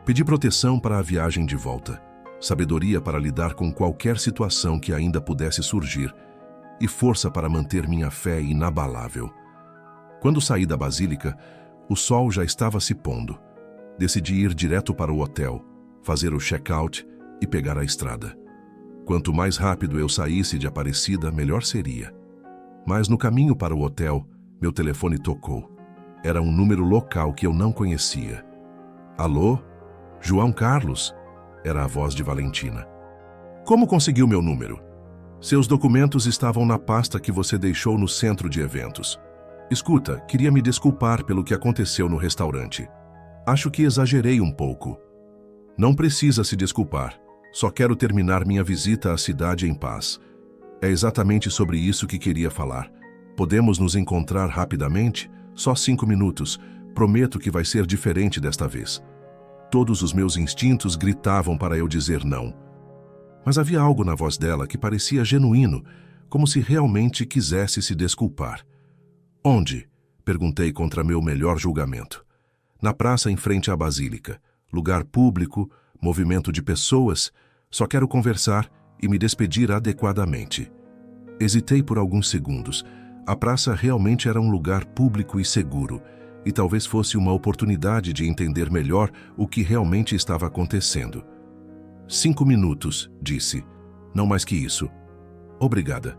A: Pedi proteção para a viagem de volta, sabedoria para lidar com qualquer situação que ainda pudesse surgir e força para manter minha fé inabalável. Quando saí da basílica, o sol já estava se pondo. Decidi ir direto para o hotel, fazer o check-out e pegar a estrada. Quanto mais rápido eu saísse de Aparecida, melhor seria. Mas no caminho para o hotel, meu telefone tocou. Era um número local que eu não conhecia. Alô? João Carlos? Era a voz de Valentina. Como conseguiu meu número? Seus documentos estavam na pasta que você deixou no centro de eventos. Escuta, queria me desculpar pelo que aconteceu no restaurante. Acho que exagerei um pouco. Não precisa se desculpar. Só quero terminar minha visita à cidade em paz. É exatamente sobre isso que queria falar. Podemos nos encontrar rapidamente? Só 5 minutos. Prometo que vai ser diferente desta vez. Todos os meus instintos gritavam para eu dizer não. Mas havia algo na voz dela que parecia genuíno, como se realmente quisesse se desculpar. Onde? Perguntei contra meu melhor julgamento. Na praça em frente à basílica. Lugar público, movimento de pessoas. Só quero conversar e me despedir adequadamente. Hesitei por alguns segundos. A praça realmente era um lugar público e seguro, e talvez fosse uma oportunidade de entender melhor o que realmente estava acontecendo. 5 minutos, disse. Não mais que isso. Obrigada.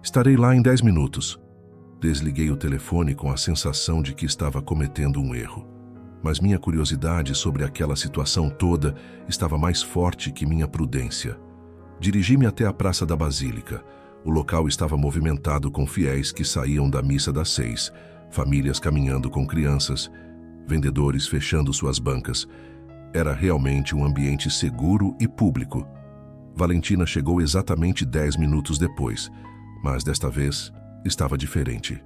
A: Estarei lá em 10 minutos. Desliguei o telefone com a sensação de que estava cometendo um erro. Mas minha curiosidade sobre aquela situação toda estava mais forte que minha prudência. Dirigi-me até a Praça da Basílica. O local estava movimentado com fiéis que saíam da missa das 6, famílias caminhando com crianças, vendedores fechando suas bancas. Era realmente um ambiente seguro e público. Valentina chegou exatamente 10 minutos depois, mas desta vez estava diferente.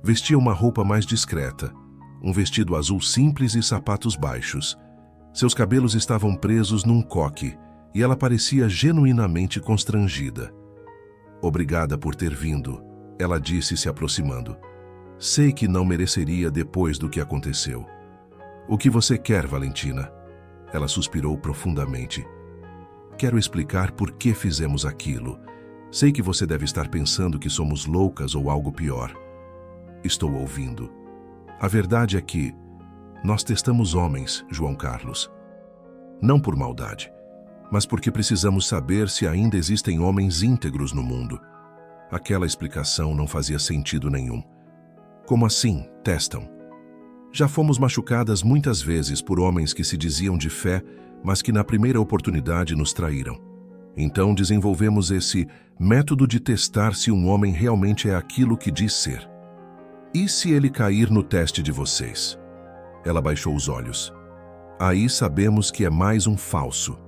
A: Vestia uma roupa mais discreta, um vestido azul simples e sapatos baixos. Seus cabelos estavam presos num coque e ela parecia genuinamente constrangida. Obrigada por ter vindo, ela disse se aproximando. Sei que não mereceria depois do que aconteceu. O que você quer, Valentina? Ela suspirou profundamente. Quero explicar por que fizemos aquilo. Sei que você deve estar pensando que somos loucas ou algo pior. Estou ouvindo. A verdade é que nós testamos homens, João Carlos. Não por maldade, mas porque precisamos saber se ainda existem homens íntegros no mundo. Aquela explicação não fazia sentido nenhum. Como assim, testam? Já fomos machucadas muitas vezes por homens que se diziam de fé, mas que na primeira oportunidade nos traíram. Então desenvolvemos esse método de testar se um homem realmente é aquilo que diz ser. E se ele cair no teste de vocês? Ela baixou os olhos. Aí sabemos que é mais um falso.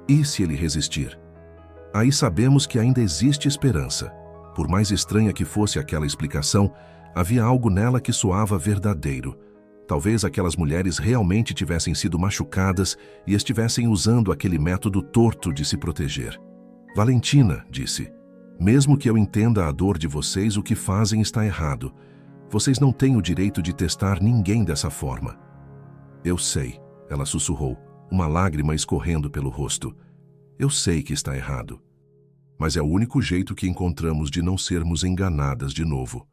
A: E se ele resistir? Aí sabemos que ainda existe esperança. Por mais estranha que fosse aquela explicação, Havia algo nela que soava verdadeiro. Talvez aquelas mulheres realmente tivessem sido machucadas e estivessem usando aquele método torto de se proteger. Valentina, disse, mesmo que eu entenda a dor de vocês, o que fazem está errado. Vocês não têm o direito de testar ninguém dessa forma. Eu sei, ela sussurrou, uma lágrima escorrendo pelo rosto. Eu sei que está errado. Mas é o único jeito que encontramos de não sermos enganadas de novo.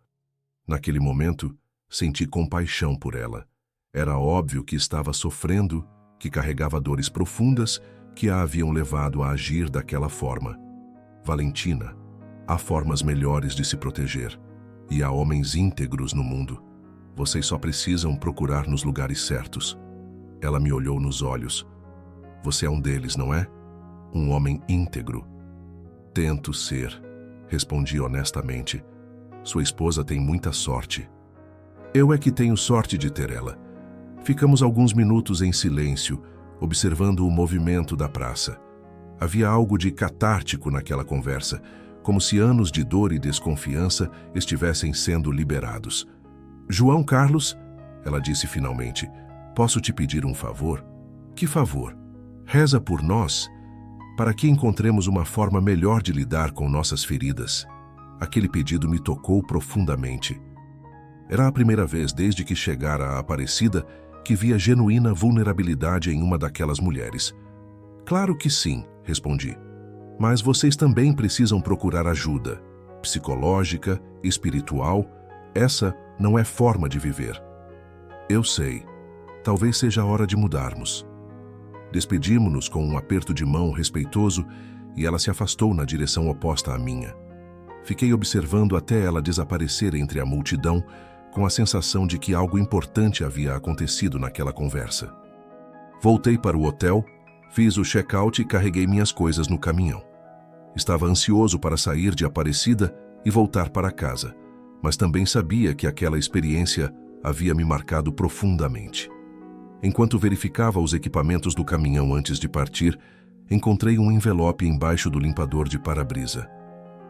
A: Naquele momento, senti compaixão por ela. Era óbvio que estava sofrendo, que carregava dores profundas que a haviam levado a agir daquela forma. Valentina, há formas melhores de se proteger. E há homens íntegros no mundo. Vocês só precisam procurar nos lugares certos. Ela me olhou nos olhos. Você é um deles, não é? Um homem íntegro. Tento ser, respondi honestamente. Sua esposa tem muita sorte. Eu é que tenho sorte de ter ela. Ficamos alguns minutos em silêncio, observando o movimento da praça. Havia algo de catártico naquela conversa, como se anos de dor e desconfiança estivessem sendo liberados. João Carlos, ela disse finalmente, posso te pedir um favor? Que favor? Reza por nós, para que encontremos uma forma melhor de lidar com nossas feridas. Aquele pedido me tocou profundamente. Era a primeira vez desde que chegara a Aparecida que via genuína vulnerabilidade em uma daquelas mulheres. Claro que sim, respondi. Mas vocês também precisam procurar ajuda, psicológica, espiritual. Essa não é forma de viver. Eu sei. Talvez seja a hora de mudarmos. Despedimos-nos com um aperto de mão respeitoso e ela se afastou na direção oposta à minha. Fiquei observando até ela desaparecer entre a multidão, com a sensação de que algo importante havia acontecido naquela conversa. Voltei para o hotel, fiz o check-out e carreguei minhas coisas no caminhão. Estava ansioso para sair de Aparecida e voltar para casa, mas também sabia que aquela experiência havia me marcado profundamente. Enquanto verificava os equipamentos do caminhão antes de partir, encontrei um envelope embaixo do limpador de para-brisa.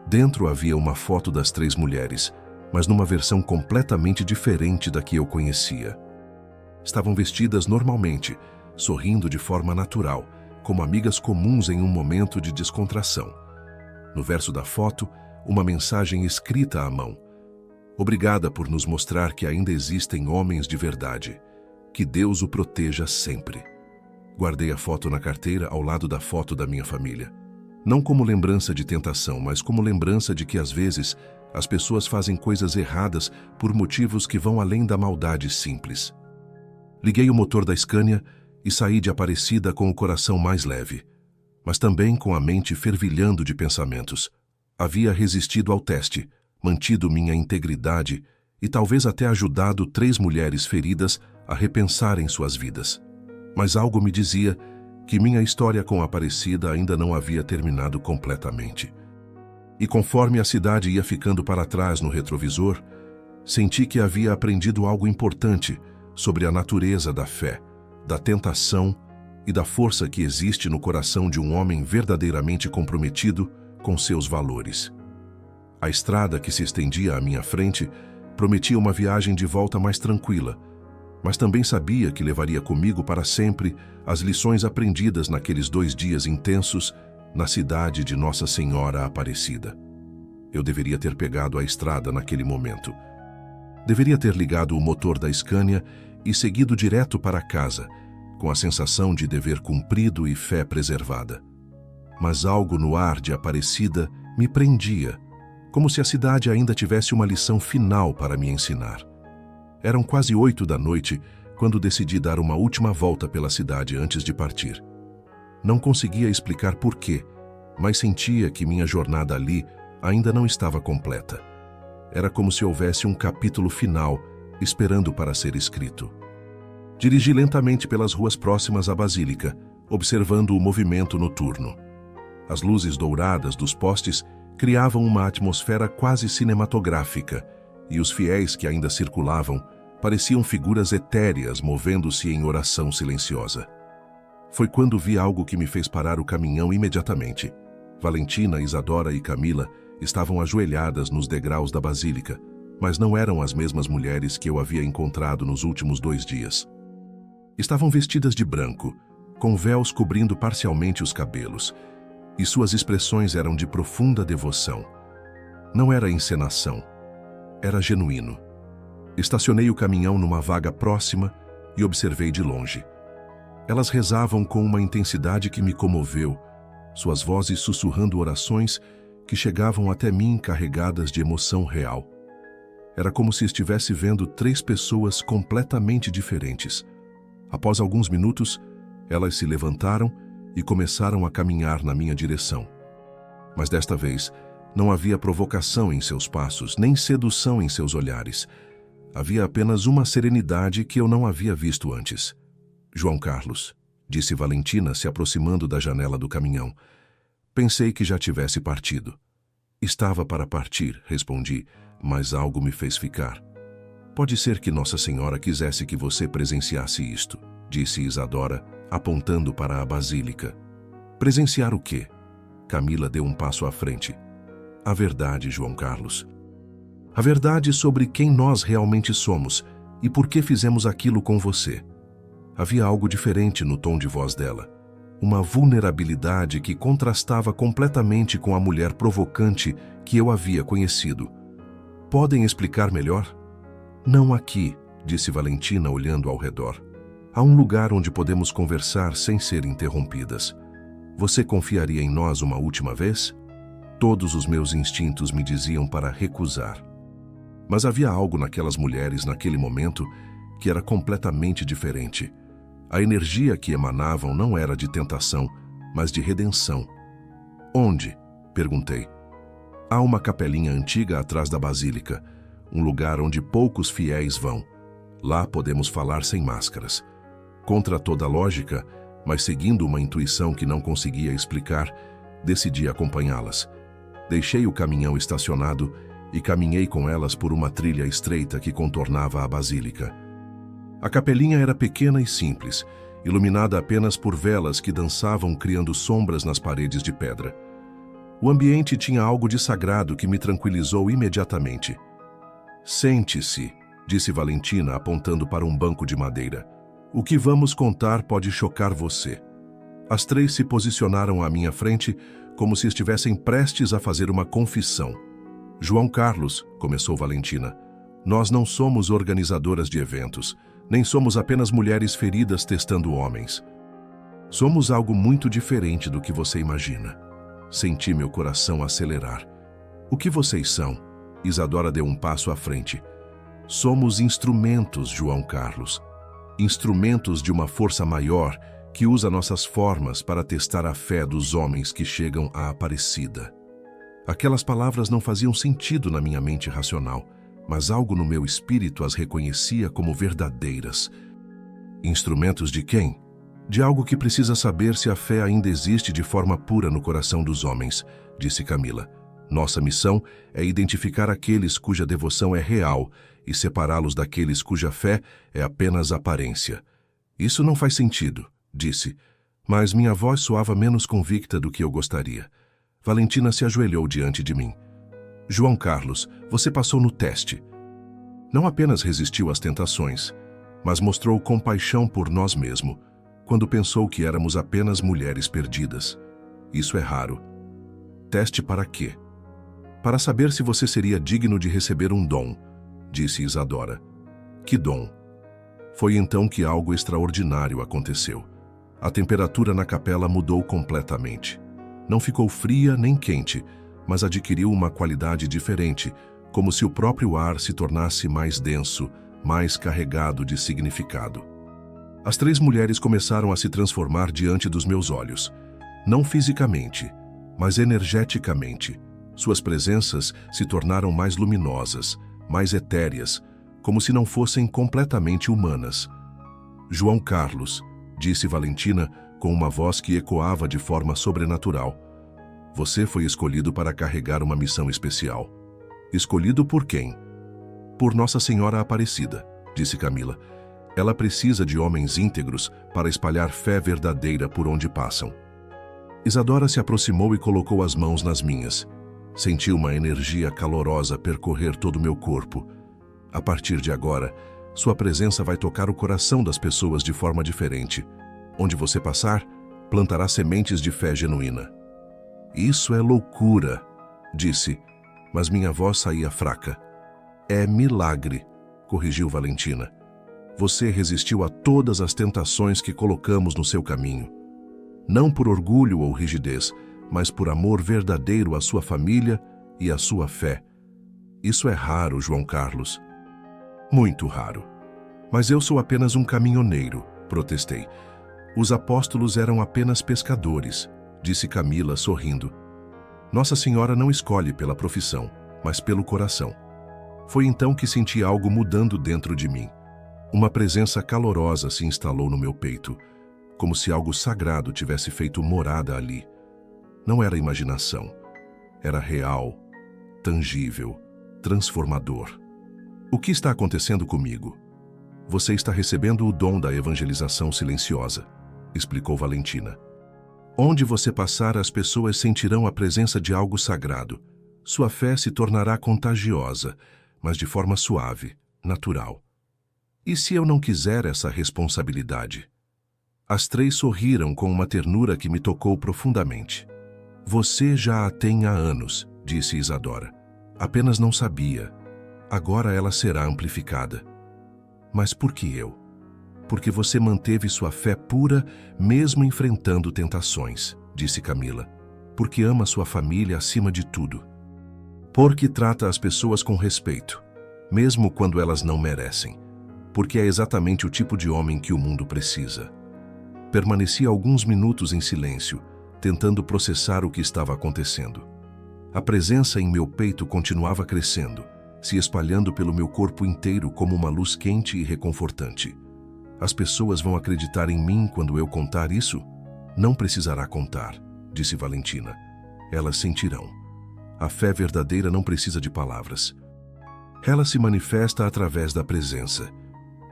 A: Dentro havia uma foto das 3 mulheres, mas numa versão completamente diferente da que eu conhecia. Estavam vestidas normalmente, sorrindo de forma natural, como amigas comuns em um momento de descontração. No verso da foto, uma mensagem escrita à mão. Obrigada por nos mostrar que ainda existem homens de verdade. Que Deus o proteja sempre. Guardei a foto na carteira ao lado da foto da minha família. Não como lembrança de tentação, mas como lembrança de que às vezes as pessoas fazem coisas erradas por motivos que vão além da maldade simples. Liguei o motor da Scania e saí de Aparecida com o coração mais leve, mas também com a mente fervilhando de pensamentos. Havia resistido ao teste, mantido minha integridade e talvez até ajudado 3 mulheres feridas a repensarem suas vidas. Mas algo me dizia que minha história com Aparecida ainda não havia terminado completamente. E conforme a cidade ia ficando para trás no retrovisor, senti que havia aprendido algo importante sobre a natureza da fé, da tentação e da força que existe no coração de um homem verdadeiramente comprometido com seus valores. A estrada que se estendia à minha frente prometia uma viagem de volta mais tranquila, mas também sabia que levaria comigo para sempre as lições aprendidas naqueles 2 dias intensos na cidade de Nossa Senhora Aparecida. Eu deveria ter pegado a estrada naquele momento. Deveria ter ligado o motor da Scania e seguido direto para casa, com a sensação de dever cumprido e fé preservada. Mas algo no ar de Aparecida me prendia, como se a cidade ainda tivesse uma lição final para me ensinar. Eram quase 8 da noite quando decidi dar uma última volta pela cidade antes de partir. Não conseguia explicar por quê, mas sentia que minha jornada ali ainda não estava completa. Era como se houvesse um capítulo final esperando para ser escrito. Dirigi lentamente pelas ruas próximas à Basílica, observando o movimento noturno. As luzes douradas dos postes criavam uma atmosfera quase cinematográfica, e os fiéis que ainda circulavam pareciam figuras etéreas movendo-se em oração silenciosa. Foi quando vi algo que me fez parar o caminhão imediatamente. Valentina, Isadora e Camila estavam ajoelhadas nos degraus da Basílica, mas não eram as mesmas mulheres que eu havia encontrado nos últimos 2 dias. Estavam vestidas de branco, com véus cobrindo parcialmente os cabelos, e suas expressões eram de profunda devoção. Não era encenação, era genuíno. Estacionei o caminhão numa vaga próxima e observei de longe. Elas rezavam com uma intensidade que me comoveu, suas vozes sussurrando orações que chegavam até mim carregadas de emoção real. Era como se estivesse vendo 3 pessoas completamente diferentes. Após alguns minutos, elas se levantaram e começaram a caminhar na minha direção. Mas desta vez, não havia provocação em seus passos, nem sedução em seus olhares. Havia apenas uma serenidade que eu não havia visto antes. João Carlos, disse Valentina, se aproximando da janela do caminhão. Pensei que já tivesse partido. Estava para partir, respondi, mas algo me fez ficar. Pode ser que Nossa Senhora quisesse que você presenciasse isto, disse Isadora, apontando para a basílica. Presenciar o quê? Camila deu um passo à frente. A verdade, João Carlos. A verdade sobre quem nós realmente somos e por que fizemos aquilo com você. Havia algo diferente no tom de voz dela. Uma vulnerabilidade que contrastava completamente com a mulher provocante que eu havia conhecido. Podem explicar melhor? Não aqui, disse Valentina olhando ao redor. Há um lugar onde podemos conversar sem ser interrompidas. Você confiaria em nós uma última vez? Todos os meus instintos me diziam para recusar. Mas havia algo naquelas mulheres naquele momento que era completamente diferente. A energia que emanavam não era de tentação, mas de redenção. Onde? Perguntei. Há uma capelinha antiga atrás da basílica, um lugar onde poucos fiéis vão. Lá podemos falar sem máscaras. Contra toda lógica, mas seguindo uma intuição que não conseguia explicar, decidi acompanhá-las. Deixei o caminhão estacionado e caminhei com elas por uma trilha estreita que contornava a basílica. A capelinha era pequena e simples, iluminada apenas por velas que dançavam criando sombras nas paredes de pedra. O ambiente tinha algo de sagrado que me tranquilizou imediatamente. Sente-se, disse Valentina apontando para um banco de madeira. O que vamos contar pode chocar você. As 3 se posicionaram à minha frente como se estivessem prestes a fazer uma confissão. João Carlos, começou Valentina, nós não somos organizadoras de eventos, nem somos apenas mulheres feridas testando homens. Somos algo muito diferente do que você imagina. Senti meu coração acelerar. O que vocês são? Isadora deu um passo à frente. Somos instrumentos, João Carlos. Instrumentos de uma força maior que usa nossas formas para testar a fé dos homens que chegam à Aparecida. Aquelas palavras não faziam sentido na minha mente racional, mas algo no meu espírito as reconhecia como verdadeiras. Instrumentos de quem? De algo que precisa saber se a fé ainda existe de forma pura no coração dos homens, disse Camila. Nossa missão é identificar aqueles cuja devoção é real e separá-los daqueles cuja fé é apenas aparência. Isso não faz sentido, disse, mas minha voz soava menos convicta do que eu gostaria. Valentina se ajoelhou diante de mim. João Carlos, você passou no teste. Não apenas resistiu às tentações, mas mostrou compaixão por nós mesmos, quando pensou que éramos apenas mulheres perdidas. Isso é raro. Teste para quê? Para saber se você seria digno de receber um dom, disse Isadora. Que dom? Foi então que algo extraordinário aconteceu. A temperatura na capela mudou completamente. Não ficou fria nem quente, mas adquiriu uma qualidade diferente, como se o próprio ar se tornasse mais denso, mais carregado de significado. As 3 mulheres começaram a se transformar diante dos meus olhos. Não fisicamente, mas energeticamente. Suas presenças se tornaram mais luminosas, mais etéreas, como se não fossem completamente humanas. João Carlos, disse Valentina com uma voz que ecoava de forma sobrenatural. Você foi escolhido para carregar uma missão especial. Escolhido por quem? Por Nossa Senhora Aparecida, disse Camila. Ela precisa de homens íntegros para espalhar fé verdadeira por onde passam. Isadora se aproximou e colocou as mãos nas minhas. Senti uma energia calorosa percorrer todo o meu corpo. A partir de agora, sua presença vai tocar o coração das pessoas de forma diferente. Onde você passar, plantará sementes de fé genuína. Isso é loucura, disse, mas minha voz saía fraca. É milagre, corrigiu Valentina. Você resistiu a todas as tentações que colocamos no seu caminho. Não por orgulho ou rigidez, mas por amor verdadeiro à sua família e à sua fé. Isso é raro, João Carlos. Muito raro. Mas eu sou apenas um caminhoneiro, protestei. Os apóstolos eram apenas pescadores, disse Camila, sorrindo. Nossa Senhora não escolhe pela profissão, mas pelo coração. Foi então que senti algo mudando dentro de mim. Uma presença calorosa se instalou no meu peito, como se algo sagrado tivesse feito morada ali. Não era imaginação. Era real, tangível, transformador. O que está acontecendo comigo? Você está recebendo o dom da evangelização silenciosa, explicou Valentina. Onde você passar, as pessoas sentirão a presença de algo sagrado. Sua fé se tornará contagiosa, mas de forma suave, natural. E se eu não quiser essa responsabilidade? As três sorriram com uma ternura que me tocou profundamente. Você já a tem há anos, disse Isadora. Apenas não sabia. Agora ela será amplificada. Mas por que eu? Porque você manteve sua fé pura mesmo enfrentando tentações, disse Camila. Porque ama sua família acima de tudo. Porque trata as pessoas com respeito, mesmo quando elas não merecem. Porque é exatamente o tipo de homem que o mundo precisa. Permaneci alguns minutos em silêncio, tentando processar o que estava acontecendo. A presença em meu peito continuava crescendo, se espalhando pelo meu corpo inteiro como uma luz quente e reconfortante. As pessoas vão acreditar em mim quando eu contar isso? Não precisará contar, disse Valentina. Elas sentirão. A fé verdadeira não precisa de palavras. Ela se manifesta através da presença.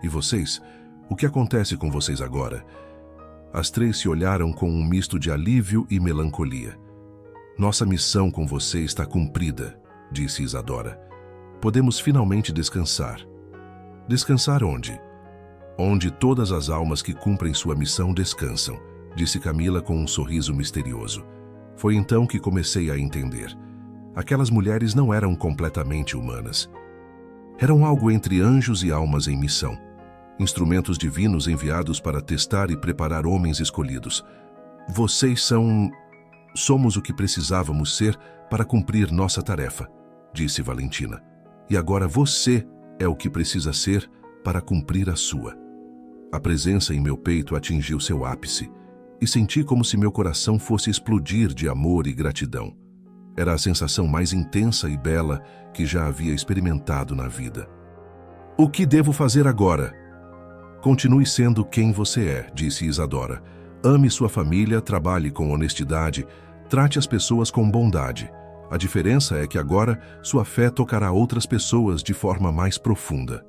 A: E vocês? O que acontece com vocês agora? As três se olharam com um misto de alívio e melancolia. Nossa missão com você está cumprida, disse Isadora. Podemos finalmente descansar. Descansar onde? Onde todas as almas que cumprem sua missão descansam, disse Camila com um sorriso misterioso. Foi então que comecei a entender. Aquelas mulheres não eram completamente humanas. Eram algo entre anjos e almas em missão. Instrumentos divinos enviados para testar e preparar homens escolhidos. Vocês somos o que precisávamos ser para cumprir nossa tarefa, disse Valentina. E agora você é o que precisa ser para cumprir a sua. A presença em meu peito atingiu seu ápice e senti como se meu coração fosse explodir de amor e gratidão. Era a sensação mais intensa e bela que já havia experimentado na vida. O que devo fazer agora? Continue sendo quem você é, disse Isadora. Ame sua família, trabalhe com honestidade, trate as pessoas com bondade. A diferença é que agora sua fé tocará outras pessoas de forma mais profunda.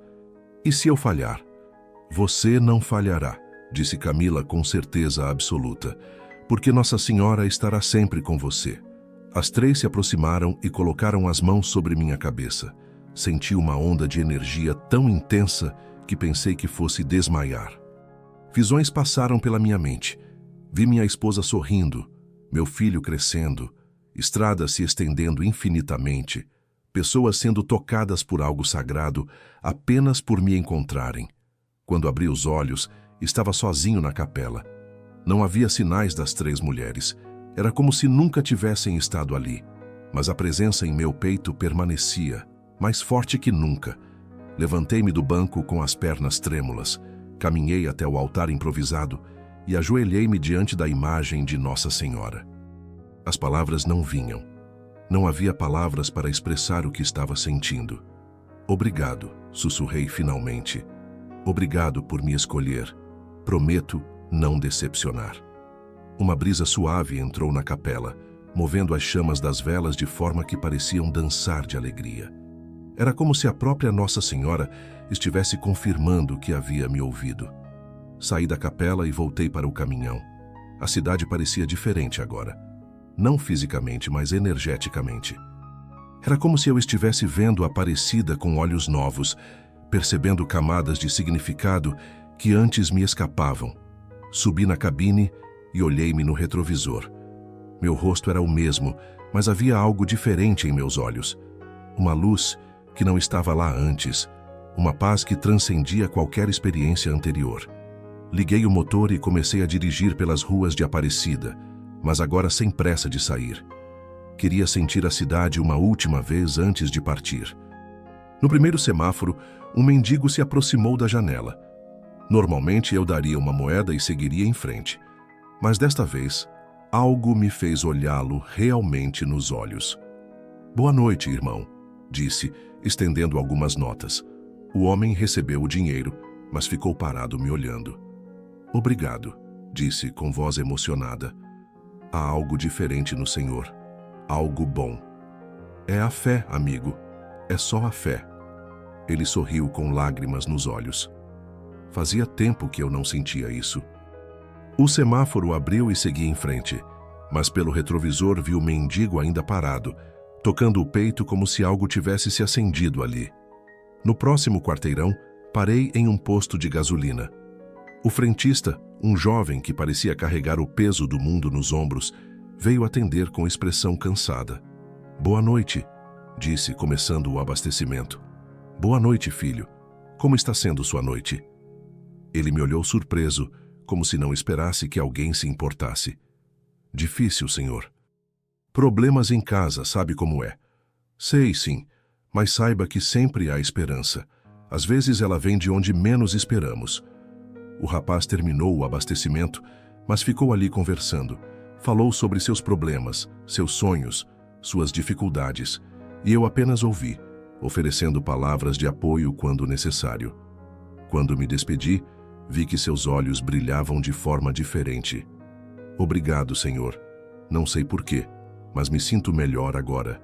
A: E se eu falhar? Você não falhará, disse Camila com certeza absoluta, porque Nossa Senhora estará sempre com você. As três se aproximaram e colocaram as mãos sobre minha cabeça. Senti uma onda de energia tão intensa que pensei que fosse desmaiar. Visões passaram pela minha mente. Vi minha esposa sorrindo, meu filho crescendo, estradas se estendendo infinitamente, pessoas sendo tocadas por algo sagrado apenas por me encontrarem. Quando abri os olhos, estava sozinho na capela. Não havia sinais das três mulheres. Era como se nunca tivessem estado ali. Mas a presença em meu peito permanecia, mais forte que nunca. Levantei-me do banco com as pernas trêmulas, caminhei até o altar improvisado e ajoelhei-me diante da imagem de Nossa Senhora. As palavras não vinham. Não havia palavras para expressar o que estava sentindo. Obrigado, sussurrei finalmente. Obrigado por me escolher. Prometo não decepcionar. Uma brisa suave entrou na capela, movendo as chamas das velas de forma que pareciam dançar de alegria. Era como se a própria Nossa Senhora estivesse confirmando que havia me ouvido. Saí da capela e voltei para o caminhão. A cidade parecia diferente agora. Não fisicamente, mas energeticamente. Era como se eu estivesse vendo a Aparecida com olhos novos, percebendo camadas de significado que antes me escapavam. Subi na cabine e olhei-me no retrovisor. Meu rosto era o mesmo, mas havia algo diferente em meus olhos. Uma luz que não estava lá antes, uma paz que transcendia qualquer experiência anterior. Liguei o motor e comecei a dirigir pelas ruas de Aparecida, mas agora sem pressa de sair. Queria sentir a cidade uma última vez antes de partir. No primeiro semáforo, um mendigo se aproximou da janela. Normalmente eu daria uma moeda e seguiria em frente, mas desta vez, algo me fez olhá-lo realmente nos olhos. "Boa noite, irmão", disse, estendendo algumas notas. O homem recebeu o dinheiro, mas ficou parado me olhando. "Obrigado", disse com voz emocionada. "Há algo diferente no Senhor. Algo bom. É a fé, amigo. É só a fé." Ele sorriu com lágrimas nos olhos. Fazia tempo que eu não sentia isso. O semáforo abriu e segui em frente, mas pelo retrovisor vi o mendigo ainda parado, tocando o peito como se algo tivesse se acendido ali. No próximo quarteirão, parei em um posto de gasolina. O frentista, um jovem que parecia carregar o peso do mundo nos ombros, veio atender com expressão cansada. "Boa noite", disse, começando o abastecimento. "Boa noite, filho. Como está sendo sua noite?" Ele me olhou surpreso, como se não esperasse que alguém se importasse. "Difícil, senhor." "Problemas em casa, sabe como é?" "Sei, sim, mas saiba que sempre há esperança. Às vezes ela vem de onde menos esperamos." O rapaz terminou o abastecimento, mas ficou ali conversando. Falou sobre seus problemas, seus sonhos, suas dificuldades, e eu apenas ouvi, oferecendo palavras de apoio quando necessário. Quando me despedi, vi que seus olhos brilhavam de forma diferente. "Obrigado, Senhor. Não sei porquê, mas me sinto melhor agora."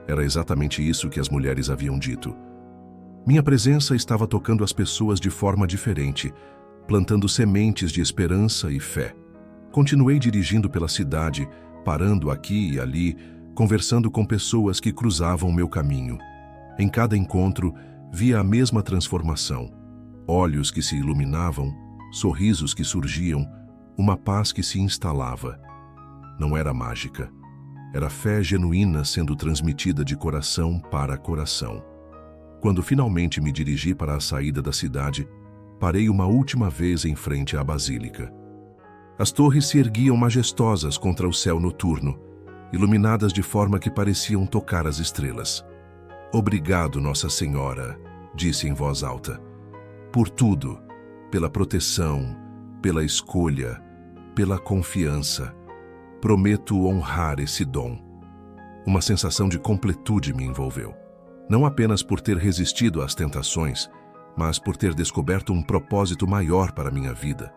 A: Era exatamente isso que as mulheres haviam dito. Minha presença estava tocando as pessoas de forma diferente, plantando sementes de esperança e fé. Continuei dirigindo pela cidade, parando aqui e ali, conversando com pessoas que cruzavam meu caminho. Em cada encontro, via a mesma transformação. Olhos que se iluminavam, sorrisos que surgiam, uma paz que se instalava. Não era mágica. Era fé genuína sendo transmitida de coração para coração. Quando finalmente me dirigi para a saída da cidade, parei uma última vez em frente à basílica. As torres se erguiam majestosas contra o céu noturno, iluminadas de forma que pareciam tocar as estrelas. "Obrigado, Nossa Senhora", disse em voz alta, "por tudo, pela proteção, pela escolha, pela confiança. Prometo honrar esse dom." Uma sensação de completude me envolveu. Não apenas por ter resistido às tentações, mas por ter descoberto um propósito maior para minha vida.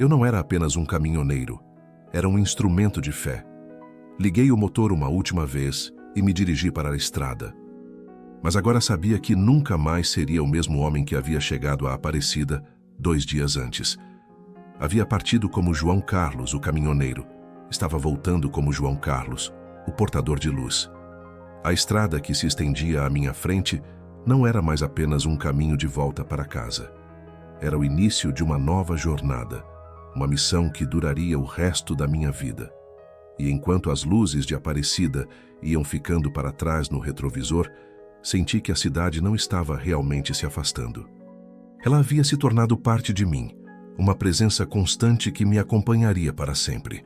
A: Eu não era apenas um caminhoneiro, era um instrumento de fé. Liguei o motor uma última vez e me dirigi para a estrada. Mas agora sabia que nunca mais seria o mesmo homem que havia chegado à Aparecida 2 dias antes. Havia partido como João Carlos, o caminhoneiro. Estava voltando como João Carlos, o portador de luz. A estrada que se estendia à minha frente não era mais apenas um caminho de volta para casa. Era o início de uma nova jornada, uma missão que duraria o resto da minha vida. E enquanto as luzes de Aparecida iam ficando para trás no retrovisor, senti que a cidade não estava realmente se afastando. Ela havia se tornado parte de mim, uma presença constante que me acompanharia para sempre.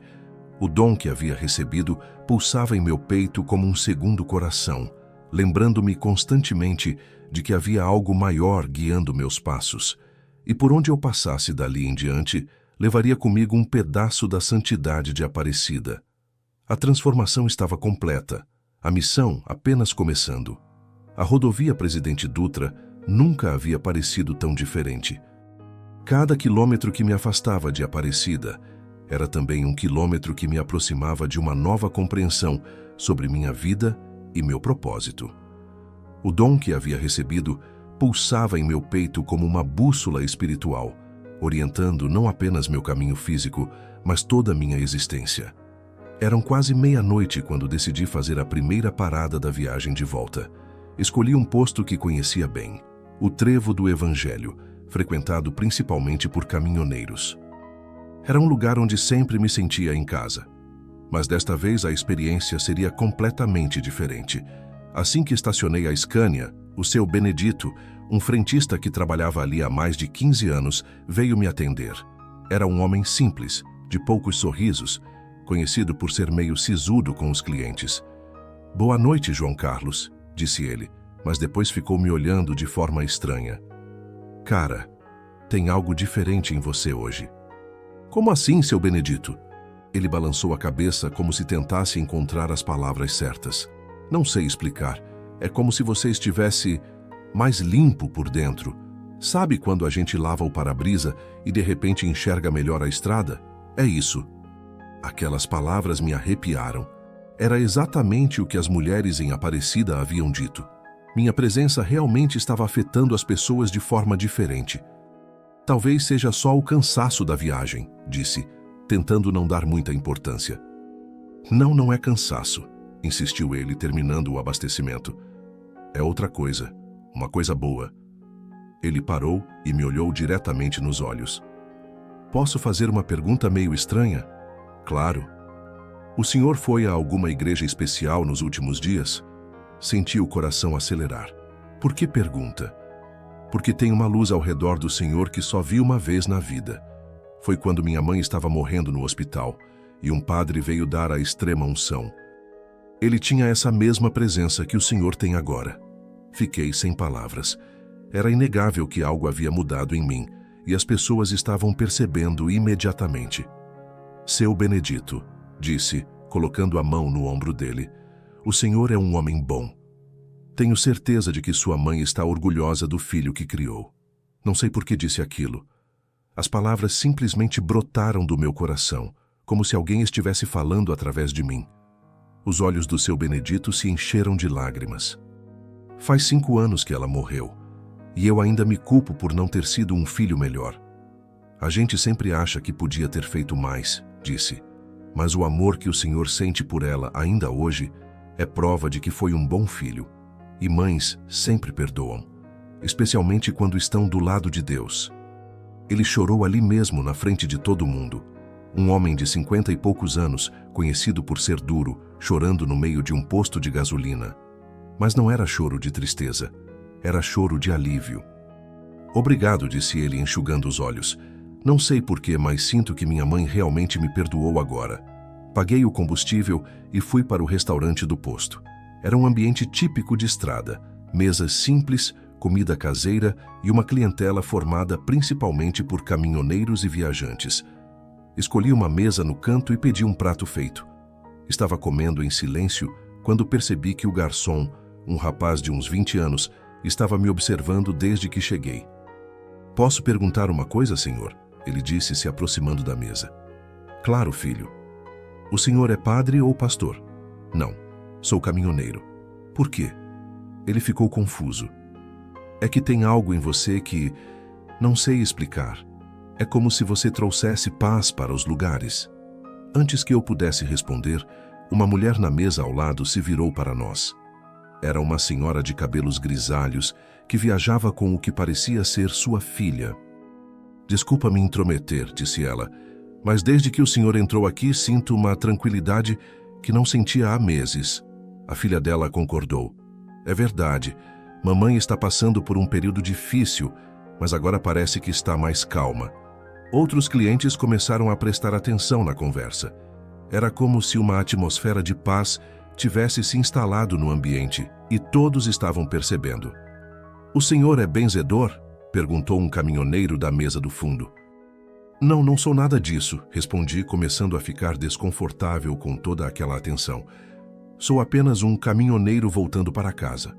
A: O dom que havia recebido pulsava em meu peito como um segundo coração, lembrando-me constantemente de que havia algo maior guiando meus passos, e por onde eu passasse dali em diante, levaria comigo um pedaço da santidade de Aparecida. A transformação estava completa, a missão apenas começando. A rodovia Presidente Dutra nunca havia parecido tão diferente. Cada quilômetro que me afastava de Aparecida era também um quilômetro que me aproximava de uma nova compreensão sobre minha vida e meu propósito. O dom que havia recebido pulsava em meu peito como uma bússola espiritual, orientando não apenas meu caminho físico, mas toda a minha existência. Eram quase meia-noite quando decidi fazer a primeira parada da viagem de volta. Escolhi um posto que conhecia bem, o Trevo do Evangelho, frequentado principalmente por caminhoneiros. Era um lugar onde sempre me sentia em casa. Mas desta vez a experiência seria completamente diferente. Assim que estacionei a Scania, o seu Benedito, um frentista que trabalhava ali há mais de 15 anos, veio me atender. Era um homem simples, de poucos sorrisos, conhecido por ser meio sisudo com os clientes. "Boa noite, João Carlos", disse ele, mas depois ficou me olhando de forma estranha. "Cara, tem algo diferente em você hoje." "Como assim, seu Benedito?" Ele balançou a cabeça como se tentasse encontrar as palavras certas. "Não sei explicar. É como se você estivesse mais limpo por dentro. Sabe quando a gente lava o para-brisa e de repente enxerga melhor a estrada? É isso." Aquelas palavras me arrepiaram. Era exatamente o que as mulheres em Aparecida haviam dito. Minha presença realmente estava afetando as pessoas de forma diferente. "Talvez seja só o cansaço da viagem", disse, tentando não dar muita importância. Não é cansaço", insistiu ele, terminando o abastecimento. "É outra coisa, uma coisa boa." Ele parou e me olhou diretamente nos olhos. "Posso fazer uma pergunta meio estranha?" "Claro." "O senhor foi a alguma igreja especial nos últimos dias?" Senti o coração acelerar. "Por que pergunta?" "Porque tem uma luz ao redor do senhor que só vi uma vez na vida. Foi quando minha mãe estava morrendo no hospital e um padre veio dar a extrema unção. Ele tinha essa mesma presença que o senhor tem agora." Fiquei sem palavras. Era inegável que algo havia mudado em mim e as pessoas estavam percebendo imediatamente. "Seu Benedito", disse, colocando a mão no ombro dele, "o senhor é um homem bom. Tenho certeza de que sua mãe está orgulhosa do filho que criou." Não sei por que disse aquilo. As palavras simplesmente brotaram do meu coração, como se alguém estivesse falando através de mim. Os olhos do seu Benedito se encheram de lágrimas. "Faz 5 anos que ela morreu, e eu ainda me culpo por não ter sido um filho melhor. A gente sempre acha que podia ter feito mais", disse, "mas o amor que o senhor sente por ela ainda hoje é prova de que foi um bom filho. E mães sempre perdoam, especialmente quando estão do lado de Deus." Ele chorou ali mesmo, na frente de todo mundo. Um homem de 50 e poucos anos, conhecido por ser duro, chorando no meio de um posto de gasolina. Mas não era choro de tristeza, era choro de alívio. "Obrigado", disse ele, enxugando os olhos. "Não sei porquê, mas sinto que minha mãe realmente me perdoou agora." Paguei o combustível e fui para o restaurante do posto. Era um ambiente típico de estrada, mesas simples, comida caseira e uma clientela formada principalmente por caminhoneiros e viajantes. Escolhi uma mesa no canto e pedi um prato feito. Estava comendo em silêncio quando percebi que o garçom, um rapaz de uns 20 anos, estava me observando desde que cheguei. "Posso perguntar uma coisa, senhor?" ele disse, se aproximando da mesa. "Claro, filho." "O senhor é padre ou pastor?" "Não, sou caminhoneiro." "Por quê?" Ele ficou confuso. "É que tem algo em você que não sei explicar. É como se você trouxesse paz para os lugares." Antes que eu pudesse responder, uma mulher na mesa ao lado se virou para nós. Era uma senhora de cabelos grisalhos que viajava com o que parecia ser sua filha. "Desculpa me intrometer", disse ela, "mas desde que o senhor entrou aqui sinto uma tranquilidade que não sentia há meses." A filha dela concordou. "É verdade. Mamãe está passando por um período difícil, mas agora parece que está mais calma." Outros clientes começaram a prestar atenção na conversa. Era como se uma atmosfera de paz tivesse se instalado no ambiente, e todos estavam percebendo. "O senhor é benzedor?" perguntou um caminhoneiro da mesa do fundo. Não sou nada disso", respondi, começando a ficar desconfortável com toda aquela atenção. "Sou apenas um caminhoneiro voltando para casa."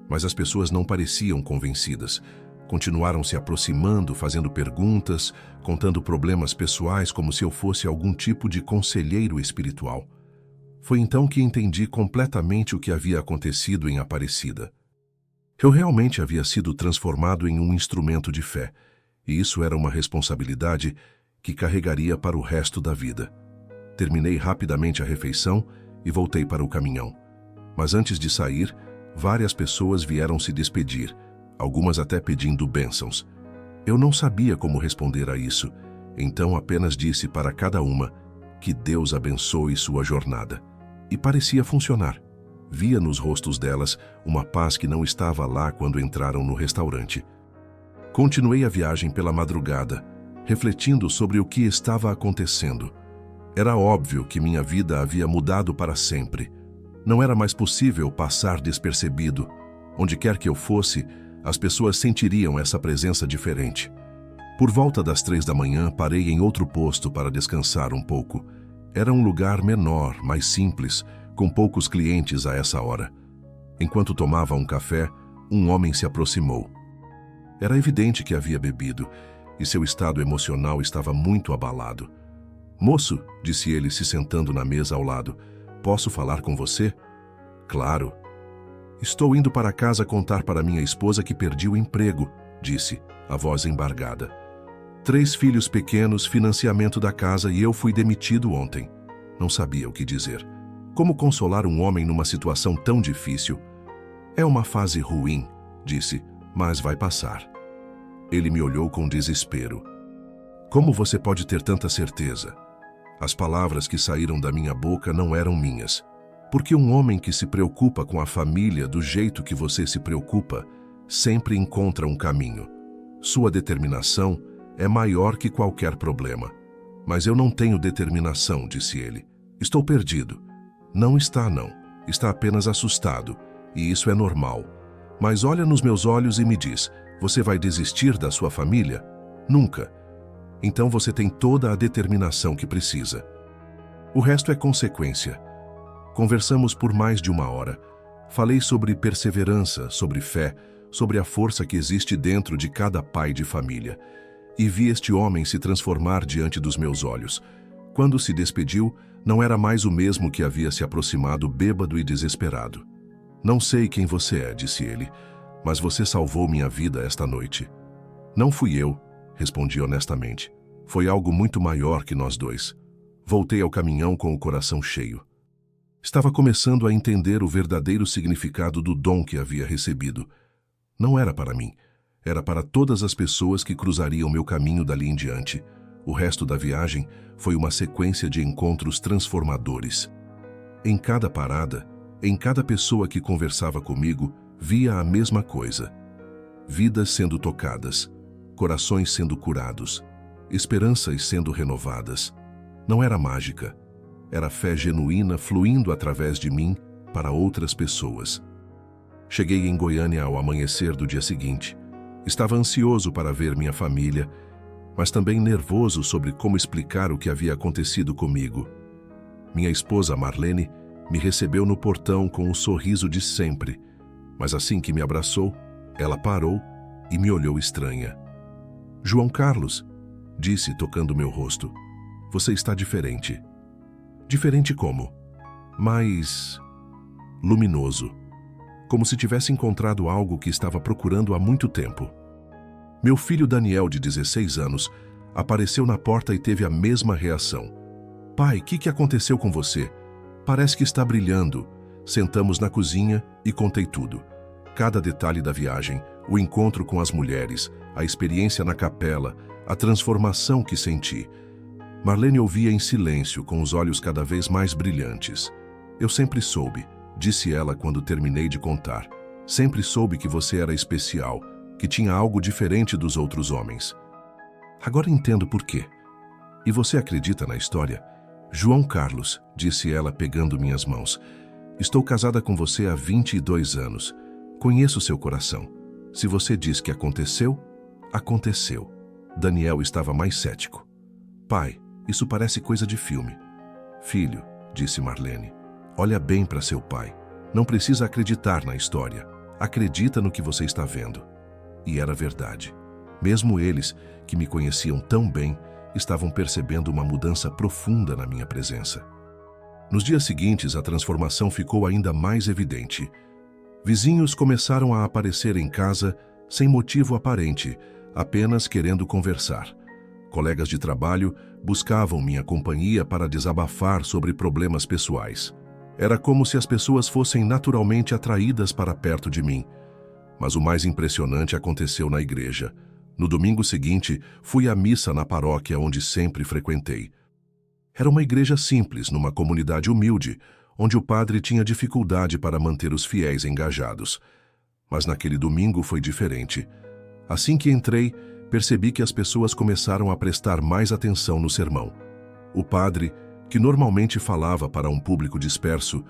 A: Mas as pessoas não pareciam convencidas. Continuaram se aproximando, fazendo perguntas, contando problemas pessoais como se eu fosse algum tipo de conselheiro espiritual. Foi então que entendi completamente o que havia acontecido em Aparecida. Eu realmente havia sido transformado em um instrumento de fé, e isso era uma responsabilidade que carregaria para o resto da vida. Terminei rapidamente a refeição e voltei para o caminhão. Mas antes de sair, várias pessoas vieram se despedir, algumas até pedindo bênçãos. Eu não sabia como responder a isso, então apenas disse para cada uma que Deus abençoe sua jornada. E parecia funcionar. Via nos rostos delas uma paz que não estava lá quando entraram no restaurante. Continuei a viagem pela madrugada, refletindo sobre o que estava acontecendo. Era óbvio que minha vida havia mudado para sempre. Não era mais possível passar despercebido. Onde quer que eu fosse, as pessoas sentiriam essa presença diferente. Por volta das 3 da manhã, parei em outro posto para descansar um pouco. Era um lugar menor, mais simples, com poucos clientes a essa hora. Enquanto tomava um café, um homem se aproximou. Era evidente que havia bebido, e seu estado emocional estava muito abalado. "Moço", disse ele, se sentando na mesa ao lado, "posso falar com você?" "Claro." "Estou indo para casa contar para minha esposa que perdi o emprego", disse, a voz embargada. "3 filhos pequenos, financiamento da casa e eu fui demitido ontem." Não sabia o que dizer. Como consolar um homem numa situação tão difícil? "É uma fase ruim", disse, "mas vai passar." Ele me olhou com desespero. "Como você pode ter tanta certeza?" As palavras que saíram da minha boca não eram minhas. Porque um homem que se preocupa com a família do jeito que você se preocupa, sempre encontra um caminho. Sua determinação é maior que qualquer problema. "Mas eu não tenho determinação", disse ele. "Estou perdido." "Não está, não. Está apenas assustado. E isso é normal. Mas olha nos meus olhos e me diz, você vai desistir da sua família? Nunca. Então você tem toda a determinação que precisa. O resto é consequência." Conversamos por mais de 1 hora. Falei sobre perseverança, sobre fé, sobre a força que existe dentro de cada pai de família. E vi este homem se transformar diante dos meus olhos. Quando se despediu, não era mais o mesmo que havia se aproximado bêbado e desesperado. "Não sei quem você é", disse ele, "mas você salvou minha vida esta noite." "Não fui eu", respondi honestamente. "Foi algo muito maior que nós dois." Voltei ao caminhão com o coração cheio. Estava começando a entender o verdadeiro significado do dom que havia recebido. Não era para mim. Era para todas as pessoas que cruzariam meu caminho dali em diante. O resto da viagem foi uma sequência de encontros transformadores. Em cada parada, em cada pessoa que conversava comigo, via a mesma coisa. Vidas sendo tocadas, corações sendo curados, esperanças sendo renovadas. Não era mágica. Era fé genuína fluindo através de mim para outras pessoas. Cheguei em Goiânia ao amanhecer do dia seguinte. Estava ansioso para ver minha família, mas também nervoso sobre como explicar o que havia acontecido comigo. Minha esposa, Marlene, me recebeu no portão com o sorriso de sempre, mas assim que me abraçou, ela parou e me olhou estranha. "João Carlos", disse, tocando meu rosto, "você está diferente." "Diferente como?" "Mais luminoso. Como se tivesse encontrado algo que estava procurando há muito tempo." Meu filho Daniel, de 16 anos, apareceu na porta e teve a mesma reação. "Pai, o que aconteceu com você? Parece que está brilhando." Sentamos na cozinha e contei tudo. Cada detalhe da viagem, o encontro com as mulheres, a experiência na capela, a transformação que senti. Marlene ouvia em silêncio, com os olhos cada vez mais brilhantes. "Eu sempre soube", disse ela quando terminei de contar. "Sempre soube que você era especial, que tinha algo diferente dos outros homens. Agora entendo por quê. E você acredita na história?" "João Carlos", disse ela pegando minhas mãos, "estou casada com você há 22 anos. Conheço seu coração. Se você diz que aconteceu, aconteceu." Daniel estava mais cético. "Pai, isso parece coisa de filme." "Filho", disse Marlene, "olha bem para seu pai. Não precisa acreditar na história. Acredita no que você está vendo." E era verdade. Mesmo eles, que me conheciam tão bem, estavam percebendo uma mudança profunda na minha presença. Nos dias seguintes, a transformação ficou ainda mais evidente. Vizinhos começaram a aparecer em casa sem motivo aparente, apenas querendo conversar. Colegas de trabalho buscavam minha companhia para desabafar sobre problemas pessoais. Era como se as pessoas fossem naturalmente atraídas para perto de mim. Mas o mais impressionante aconteceu na igreja. No domingo seguinte, fui à missa na paróquia onde sempre frequentei. Era uma igreja simples, numa comunidade humilde, onde o padre tinha dificuldade para manter os fiéis engajados. Mas naquele domingo foi diferente. Assim que entrei, percebi que as pessoas começaram a prestar mais atenção no sermão. O padre, que normalmente falava para um público disperso,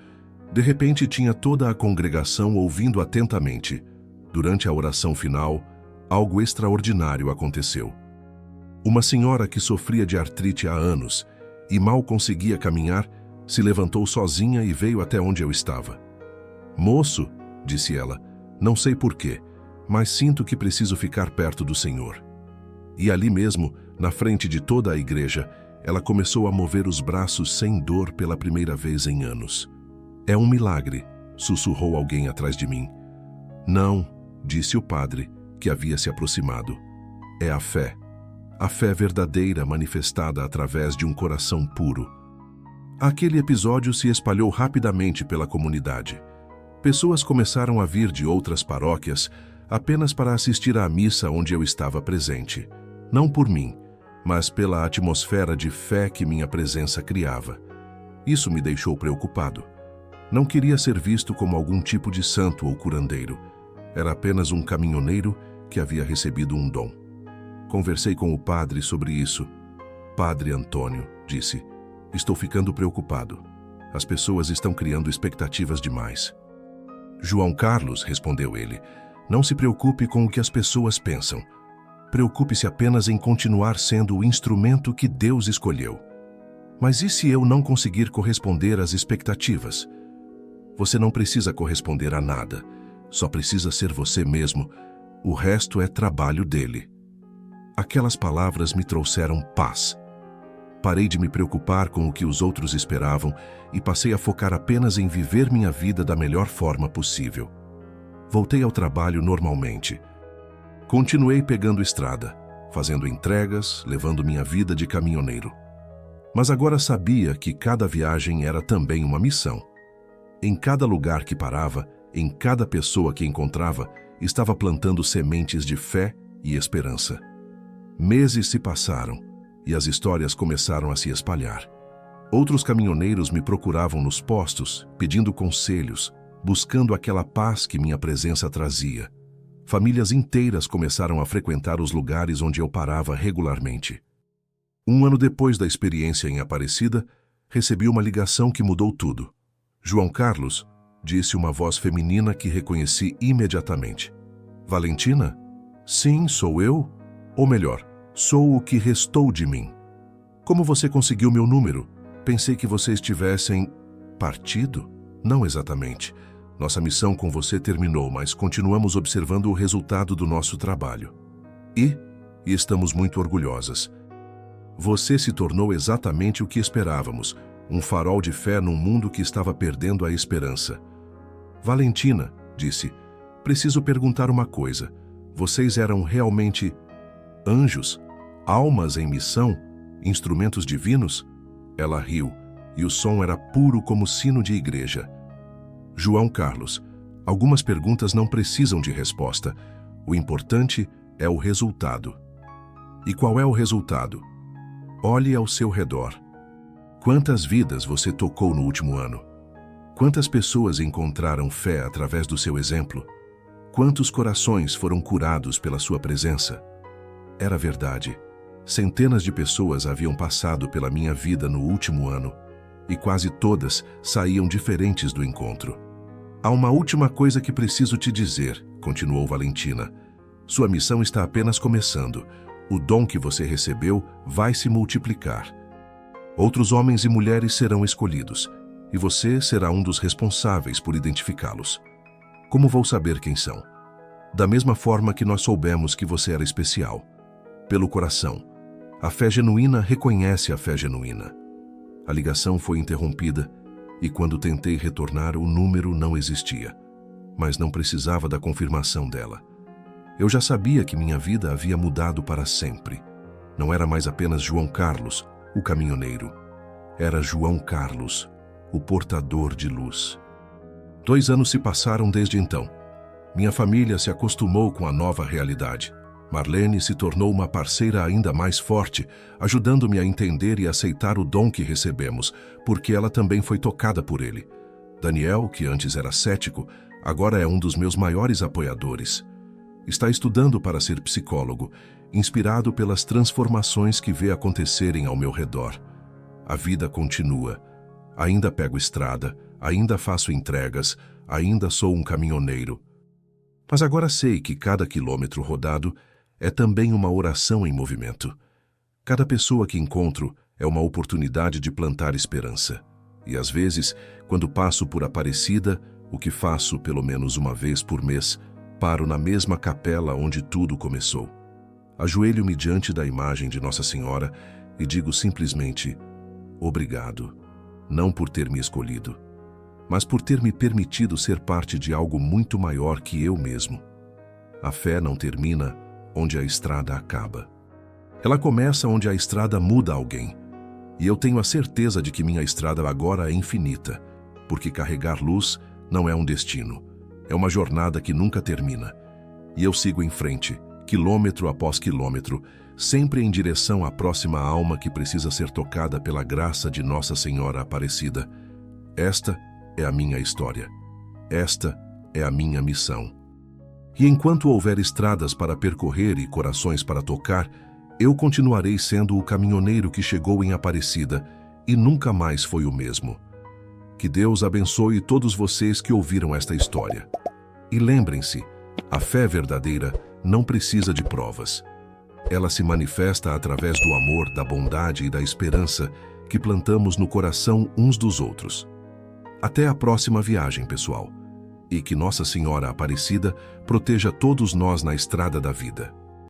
A: de repente tinha toda a congregação ouvindo atentamente. Durante a oração final, algo extraordinário aconteceu. Uma senhora que sofria de artrite há anos e mal conseguia caminhar, se levantou sozinha e veio até onde eu estava. "Moço", disse ela, "não sei porquê, mas sinto que preciso ficar perto do Senhor." E ali mesmo, na frente de toda a igreja, ela começou a mover os braços sem dor pela primeira vez em anos. "É um milagre", sussurrou alguém atrás de mim. "Não", disse o padre, que havia se aproximado. "É a fé verdadeira manifestada através de um coração puro." Aquele episódio se espalhou rapidamente pela comunidade. Pessoas começaram a vir de outras paróquias apenas para assistir à missa onde eu estava presente. Não por mim, mas pela atmosfera de fé que minha presença criava. Isso me deixou preocupado. Não queria ser visto como algum tipo de santo ou curandeiro. Era apenas um caminhoneiro que havia recebido um dom. Conversei com o padre sobre isso. "Padre Antônio", disse, "estou ficando preocupado. As pessoas estão criando expectativas demais." "João Carlos", respondeu ele, "não se preocupe com o que as pessoas pensam. Preocupe-se apenas em continuar sendo o instrumento que Deus escolheu." "Mas e se eu não conseguir corresponder às expectativas?" "Você não precisa corresponder a nada. Só precisa ser você mesmo. O resto é trabalho dele." Aquelas palavras me trouxeram paz. Parei de me preocupar com o que os outros esperavam e passei a focar apenas em viver minha vida da melhor forma possível. Voltei ao trabalho normalmente. Continuei pegando estrada, fazendo entregas, levando minha vida de caminhoneiro. Mas agora sabia que cada viagem era também uma missão. Em cada lugar que parava, em cada pessoa que encontrava, estava plantando sementes de fé e esperança. Meses se passaram e as histórias começaram a se espalhar. Outros caminhoneiros me procuravam nos postos, pedindo conselhos, buscando aquela paz que minha presença trazia. Famílias inteiras começaram a frequentar os lugares onde eu parava regularmente. Um ano depois da experiência em Aparecida, recebi uma ligação que mudou tudo. "João Carlos", disse uma voz feminina que reconheci imediatamente. "Valentina? Sim, sou eu. Ou melhor, sou o que restou de mim. Como você conseguiu meu número? Pensei que você estivessem... partido? Não exatamente. Nossa missão com você terminou, mas continuamos observando o resultado do nosso trabalho. E estamos muito orgulhosas. Você se tornou exatamente o que esperávamos, um farol de fé num mundo que estava perdendo a esperança." "Valentina", disse, "preciso perguntar uma coisa. Vocês eram realmente anjos? Almas em missão? Instrumentos divinos?" Ela riu, e o som era puro como sino de igreja. "João Carlos, algumas perguntas não precisam de resposta. O importante é o resultado." "E qual é o resultado?" "Olhe ao seu redor. Quantas vidas você tocou no último ano? Quantas pessoas encontraram fé através do seu exemplo? Quantos corações foram curados pela sua presença?" Era verdade. Centenas de pessoas haviam passado pela minha vida no último ano, e quase todas saíam diferentes do encontro. "Há uma última coisa que preciso te dizer", continuou Valentina. "Sua missão está apenas começando. O dom que você recebeu vai se multiplicar. Outros homens e mulheres serão escolhidos, e você será um dos responsáveis por identificá-los. Como vou saber quem são? Da mesma forma que nós soubemos que você era especial. Pelo coração. A fé genuína reconhece a fé genuína." A ligação foi interrompida, e quando tentei retornar, o número não existia. Mas não precisava da confirmação dela. Eu já sabia que minha vida havia mudado para sempre. Não era mais apenas João Carlos, o caminhoneiro. Era João Carlos, o portador de luz. 2 anos se passaram desde então. Minha família se acostumou com a nova realidade. Marlene se tornou uma parceira ainda mais forte, ajudando-me a entender e aceitar o dom que recebemos, porque ela também foi tocada por ele. Daniel, que antes era cético, agora é um dos meus maiores apoiadores. Está estudando para ser psicólogo, inspirado pelas transformações que vê acontecerem ao meu redor. A vida continua. Ainda pego estrada, ainda faço entregas, ainda sou um caminhoneiro. Mas agora sei que cada quilômetro rodado é também uma oração em movimento. Cada pessoa que encontro é uma oportunidade de plantar esperança. E às vezes, quando passo por Aparecida, o que faço pelo menos uma vez por mês, paro na mesma capela onde tudo começou. Ajoelho-me diante da imagem de Nossa Senhora e digo simplesmente: obrigado, não por ter me escolhido, mas por ter me permitido ser parte de algo muito maior que eu mesmo. A fé não termina onde a estrada acaba. Ela começa onde a estrada muda alguém. E eu tenho a certeza de que minha estrada agora é infinita, porque carregar luz não é um destino, é uma jornada que nunca termina. E eu sigo em frente, quilômetro após quilômetro, sempre em direção à próxima alma que precisa ser tocada pela graça de Nossa Senhora Aparecida. Esta é a minha história. Esta é a minha missão. E enquanto houver estradas para percorrer e corações para tocar, eu continuarei sendo o caminhoneiro que chegou em Aparecida e nunca mais foi o mesmo. Que Deus abençoe todos vocês que ouviram esta história. E lembrem-se, a fé verdadeira não precisa de provas. Ela se manifesta através do amor, da bondade e da esperança que plantamos no coração uns dos outros. Até a próxima viagem, pessoal. E que Nossa Senhora Aparecida proteja todos nós na estrada da vida.